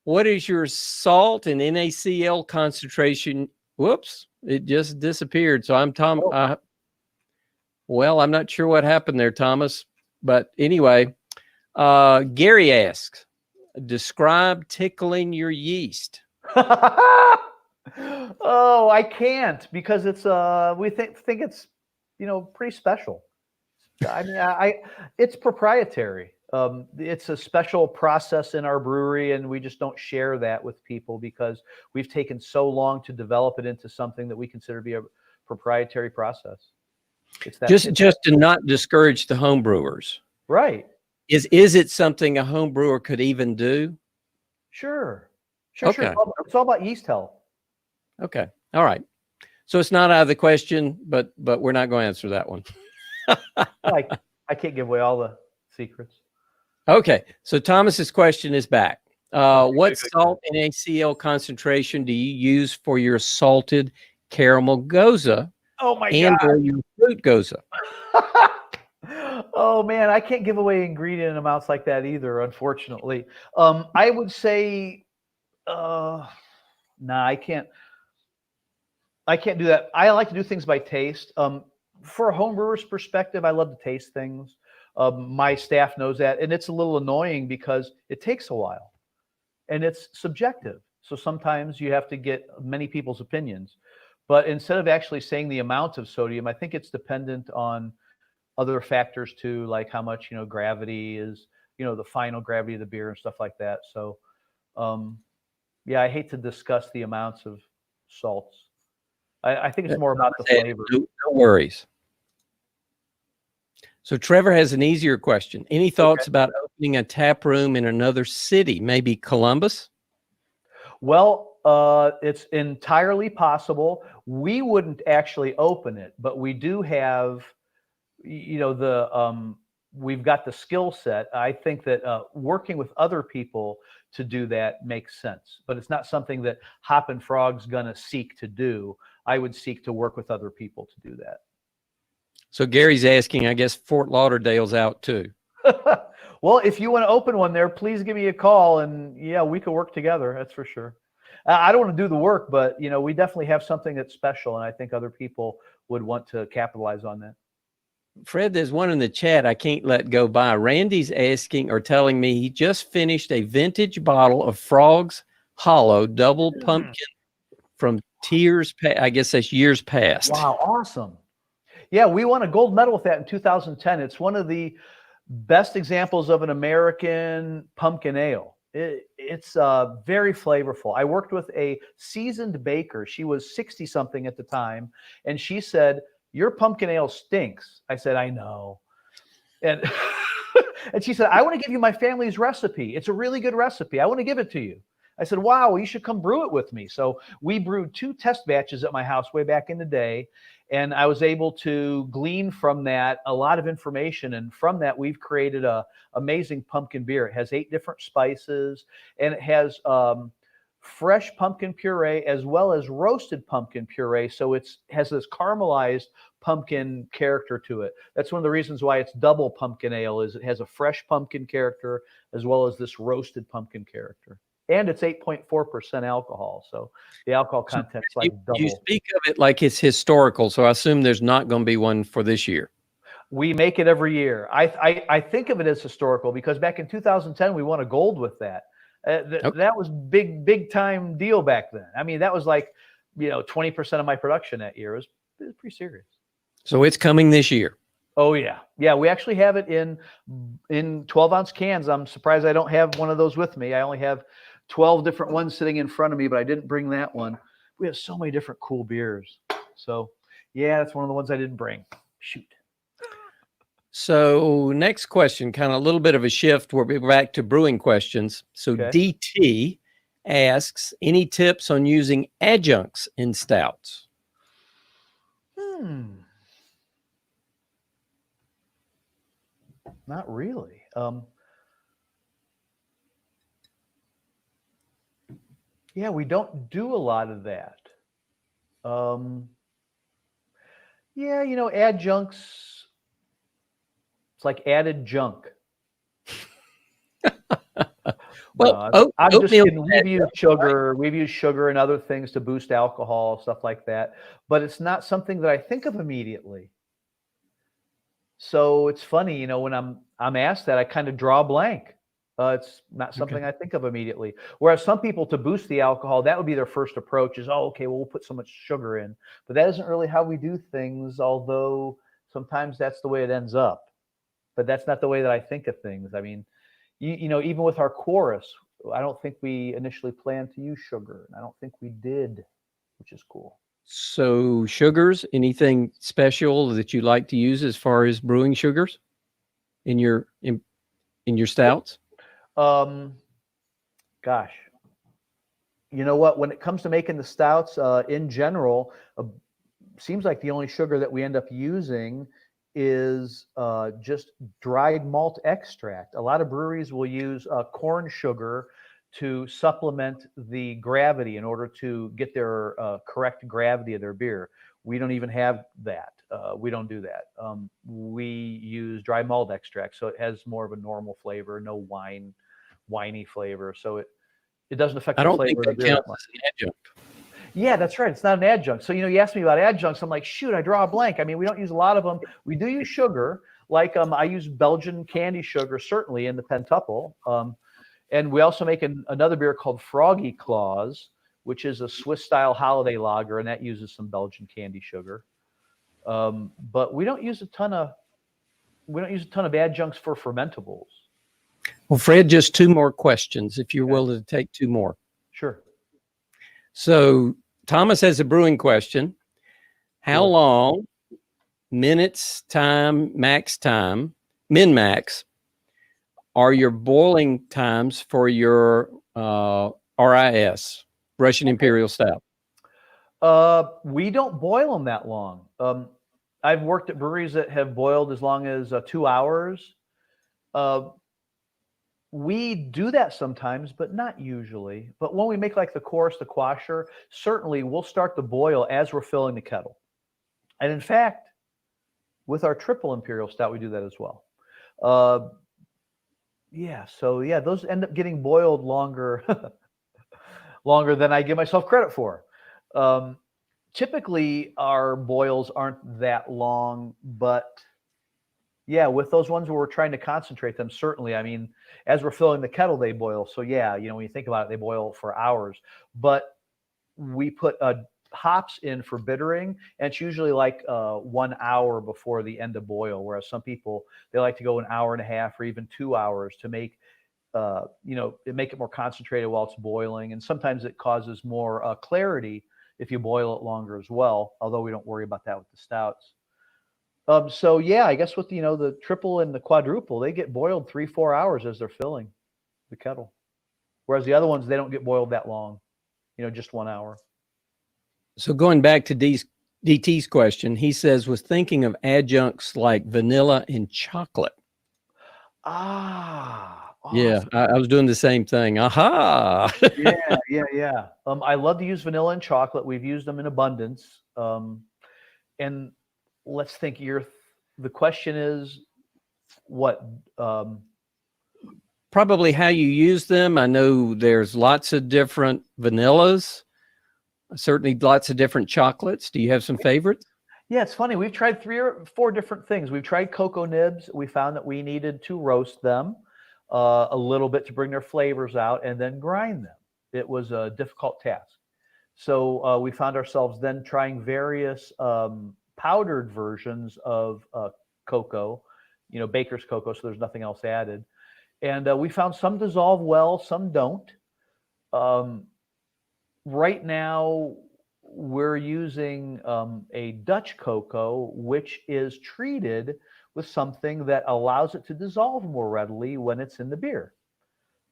S1: What is your salt and NaCl concentration? Whoops, it just disappeared. So I'm Tom. Well, I'm not sure what happened there, Thomas. But anyway, Gary asks, describe tickling your yeast.
S2: Oh, I can't because it's we think it's pretty special. I mean, it's proprietary. It's a special process in our brewery, and we just don't share that with people because we've taken so long to develop it into something that we consider to be a proprietary process. It's that
S1: just to not discourage the home brewers,
S2: right?
S1: Is it something a home brewer could even do?
S2: Sure.
S1: Okay.
S2: Sure. It's all about yeast health.
S1: Okay. All right. So it's not out of the question, but we're not going to answer that one.
S2: I can't give away all the secrets.
S1: Okay. So Thomas's question is back. What salt and NaCl concentration do you use for your salted caramel goza?
S2: Oh my
S1: God. Or your fruit goza?
S2: Oh man, I can't give away ingredient amounts like that either, unfortunately. I would say, nah, I can't do that. I like to do things by taste. For a home brewer's perspective, I love to taste things. My staff knows that, and it's a little annoying because it takes a while, and it's subjective. So sometimes you have to get many people's opinions. But instead of actually saying the amount of sodium, I think it's dependent on other factors too, like how much gravity is, the final gravity of the beer and stuff like that. So, yeah, I hate to discuss the amounts of salts. I think it's more about the flavor.
S1: No worries. So Trevor has an easier question. Any thoughts about opening a tap room in another city, maybe Columbus?
S2: Well, it's entirely possible. We wouldn't actually open it, but we do have, we've got the skill set. I think that working with other people to do that makes sense, but it's not something that Hoppin Frog's gonna seek to do. I would seek to work with other people to do that.
S1: So Gary's asking, I guess Fort Lauderdale's out too.
S2: Well, if you want to open one there, please give me a call, and yeah, we could work together. That's for sure. I don't want to do the work, but we definitely have something that's special, and I think other people would want to capitalize on that.
S1: Fred, there's one in the chat I can't let go by. Randy's asking or telling me he just finished a vintage bottle of Frog's Hollow Double Pumpkin from I guess that's years past.
S2: Wow, awesome. Yeah, we won a gold medal with that in 2010. It's one of the best examples of an American pumpkin ale. It's very flavorful. I worked with a seasoned baker. She was 60-something at the time, and she said, "Your pumpkin ale stinks." I said, "I know." And And she said, I want to give you my family's recipe. It's a really good recipe. I want to give it to you. I said, wow, well, you should come brew it with me. So we brewed 2 test batches at my house way back in the day. And I was able to glean from that a lot of information. And from that, we've created a amazing pumpkin beer. It has 8 different spices, and it has fresh pumpkin puree as well as roasted pumpkin puree. So it has this caramelized pumpkin character to it. That's one of the reasons why it's double pumpkin ale, is it has a fresh pumpkin character as well as this roasted pumpkin character. And it's 8.4% alcohol. So the alcohol content's like double.
S1: You speak of it like it's historical, so I assume there's not going to be one for this year.
S2: We make it every year. I think of it as historical because back in 2010, we won a gold with that. That was big time deal back then. I mean, that was like, 20% of my production that year. It was pretty serious.
S1: So it's coming this year.
S2: Oh yeah. Yeah. We actually have it in 12-ounce cans. I'm surprised I don't have one of those with me. I only have 12 different ones sitting in front of me, but I didn't bring that one. We have so many different cool beers. So yeah, that's one of the ones I didn't bring. Shoot.
S1: So next question, kind of a little bit of a shift. We'll be back to brewing questions. So
S2: Okay.
S1: DT asks, any tips on using adjuncts in stouts?
S2: Not really. Yeah, we don't do a lot of that. Yeah, adjuncts, it's like added junk.
S1: Well,
S2: I'm just
S1: oatmeal
S2: kidding. We've used sugar. We've used sugar and other things to boost alcohol, stuff like that. But it's not something that I think of immediately. So it's funny, when I'm asked that, I kind of draw a blank. It's not something I think of immediately. Whereas some people, to boost the alcohol, that would be their first approach is, oh, okay, well, we'll put so much sugar in. But that isn't really how we do things, although sometimes that's the way it ends up. But that's not the way that I think of things. I mean, even with our chorus, I don't think we initially planned to use sugar. And I don't think we did, which is cool.
S1: So sugars, anything special that you like to use as far as brewing sugars in your stouts?
S2: Gosh, you know what? When it comes to making the stouts, in general, seems like the only sugar that we end up using is just dried malt extract. A lot of breweries will use corn sugar to supplement the gravity in order to get their correct gravity of their beer. We don't even have that. We don't do that. We use dry malt extract, so it has more of a normal flavor, no winey flavor. So it doesn't affect the flavor of the beer that much.
S1: As an adjunct.
S2: Yeah, that's right. It's not an adjunct. So, you asked me about adjuncts. I'm like, shoot, I draw a blank. I mean, we don't use a lot of them. We do use sugar. Like I use Belgian candy sugar, certainly in the pentuple. And we also make another beer called Froggy Claws, which is a Swiss-style holiday lager, and that uses some Belgian candy sugar. But we don't use a ton of adjuncts for fermentables.
S1: Well, Fred, just 2 more questions, if you're willing to take 2 more.
S2: Sure.
S1: So Thomas has a brewing question. How long, minutes, time, max time, min-max, are your boiling times for your RIS, Russian Imperial Stout?
S2: We don't boil them that long. I've worked at breweries that have boiled as long as 2 hours. We do that sometimes, but not usually. But when we make like the chorus, the quasher, certainly we'll start the boil as we're filling the kettle. And in fact, with our triple imperial stout, we do that as well. Those end up getting boiled longer, longer than I give myself credit for. Typically, our boils aren't that long, but yeah, with those ones where we're trying to concentrate them, certainly. I mean, as we're filling the kettle, they boil. So yeah, when you think about it, they boil for hours. But we put hops in for bittering, and it's usually like 1 hour before the end of boil. Whereas some people, they like to go an hour and a half or even 2 hours to make it more concentrated while it's boiling. And sometimes it causes more clarity if you boil it longer as well. Although we don't worry about that with the stouts. So yeah, I guess with the triple and the quadruple, they get boiled 3-4 hours as they're filling the kettle, whereas the other ones they don't get boiled that long, just 1 hour.
S1: So going back to DT's question, he says, was thinking of adjuncts like vanilla and chocolate.
S2: Ah,
S1: Yeah,
S2: awesome.
S1: I was doing the same thing. Aha.
S2: Yeah. I love to use vanilla and chocolate. We've used them in abundance. And let's think. The question is, what?
S1: Probably how you use them. I know there's lots of different vanillas, certainly lots of different chocolates. Do you have some favorites?
S2: Yeah, it's funny. We've tried 3 or 4 different things. We've tried cocoa nibs. We found that we needed to roast them a little bit to bring their flavors out and then grind them. It was a difficult task. So we found ourselves then trying various powdered versions of cocoa, baker's cocoa, so there's nothing else added. And we found some dissolve well, some don't. Right now, we're using a Dutch cocoa, which is treated with something that allows it to dissolve more readily when it's in the beer.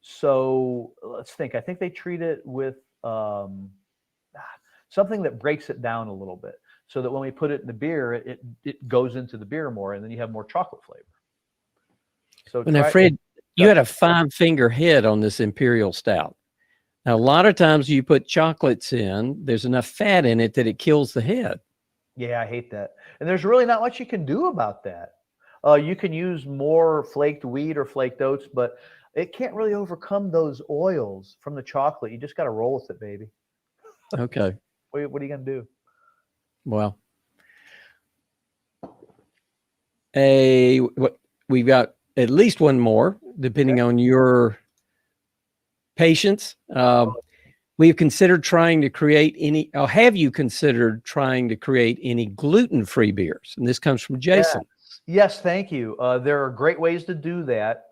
S2: So let's think. I think they treat it with something that breaks it down a little bit, so that when we put it in the beer, it goes into the beer more, and then you have more chocolate flavor. So
S1: Well, now, Fred, you had a 5-finger head on this Imperial Stout. Now, a lot of times you put chocolates in, there's enough fat in it that it kills the head.
S2: Yeah, I hate that. And there's really not much you can do about that. You can use more flaked wheat or flaked oats, but it can't really overcome those oils from the chocolate. You just got to roll with it, baby.
S1: Okay.
S2: What are you going to do?
S1: Well, we've got at least one more, depending on your patience. We've considered trying to create any, or have you considered trying to create any gluten-free beers? And this comes from Jason.
S2: Yes, thank you. There are great ways to do that.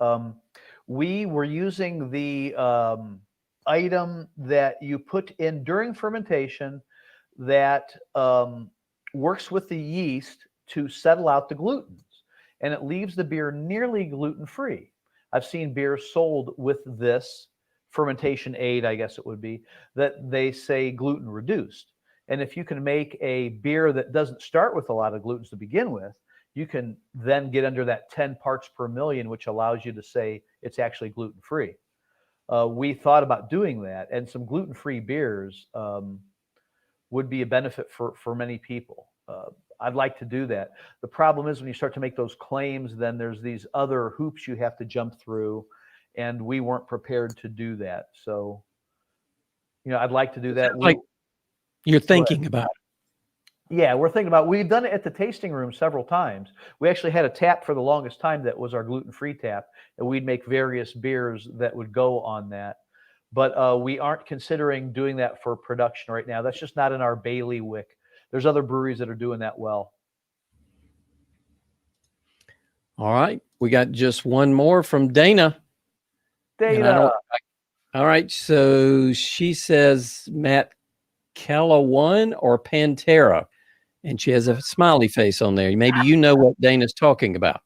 S2: We were using the item that you put in during fermentation that works with the yeast to settle out the glutens, and it leaves the beer nearly gluten-free. I've seen beers sold with this fermentation aid, I guess it would be, that they say gluten reduced. And if you can make a beer that doesn't start with a lot of glutens to begin with, you can then get under that 10 parts per million, which allows you to say it's actually gluten-free. We thought about doing that, and some gluten-free beers would be a benefit for many people. I'd like to do that. The problem is when you start to make those claims, then there's these other hoops you have to jump through, and we weren't prepared to do that. So, I'd like to do that.
S1: Like you're thinking about it.
S2: Yeah, we're thinking about it. We've done it at the tasting room several times. We actually had a tap for the longest time that was our gluten-free tap, and we'd make various beers that would go on that. But we aren't considering doing that for production right now. That's just not in our bailiwick. There's other breweries that are doing that well.
S1: All right. We got just one more from Dana. All right. So she says, Matt, Calawan or Pantera? And she has a smiley face on there. Maybe you know what Dana's talking about.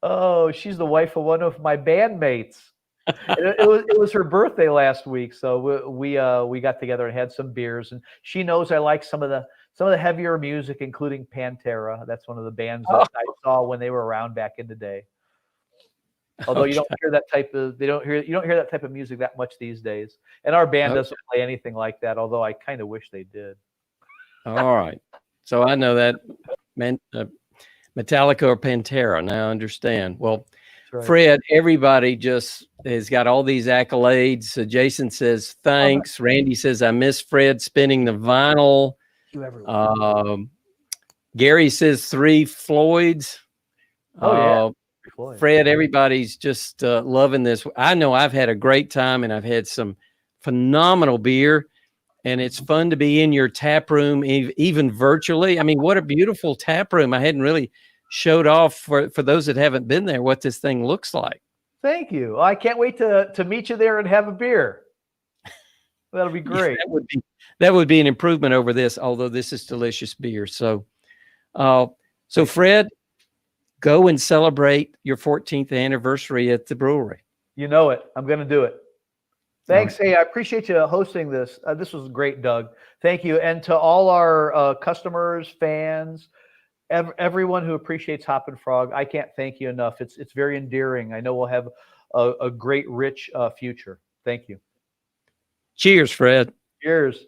S2: Oh, she's the wife of one of my bandmates. It was her birthday last week, so we got together and had some beers. And she knows I like some of the heavier music, including Pantera. That's one of the bands that I saw when they were around back in the day. Although you don't hear that type of you don't hear that type of music that much these days. And our band doesn't play anything like that. Although I kind of wish they did.
S1: All right. So I know that Metallica or Pantera. Now I understand. Well, right. Fred, everybody just has got all these accolades. Jason says, thanks. Randy says, I miss Fred spinning the vinyl. Gary says 3 Floyds. Fred, everybody's just loving this. I know I've had a great time, and I've had some phenomenal beer. And it's fun to be in your tap room, even virtually. I mean, what a beautiful tap room. I hadn't really showed off for those that haven't been there what this thing looks like.
S2: Thank you. I can't wait to meet you there and have a beer. That'll be great.
S1: That would be an improvement over this, although this is delicious beer. So So, Fred, go and celebrate your 14th anniversary at the brewery.
S2: You know it. I'm going to do it. Thanks.
S1: Right.
S2: Hey, I appreciate you hosting this. This was great, Doug. Thank you. And to all our customers, fans, everyone who appreciates Hoppin Frog, I can't thank you enough. It's very endearing. I know we'll have a great, rich future. Thank you.
S1: Cheers, Fred.
S2: Cheers.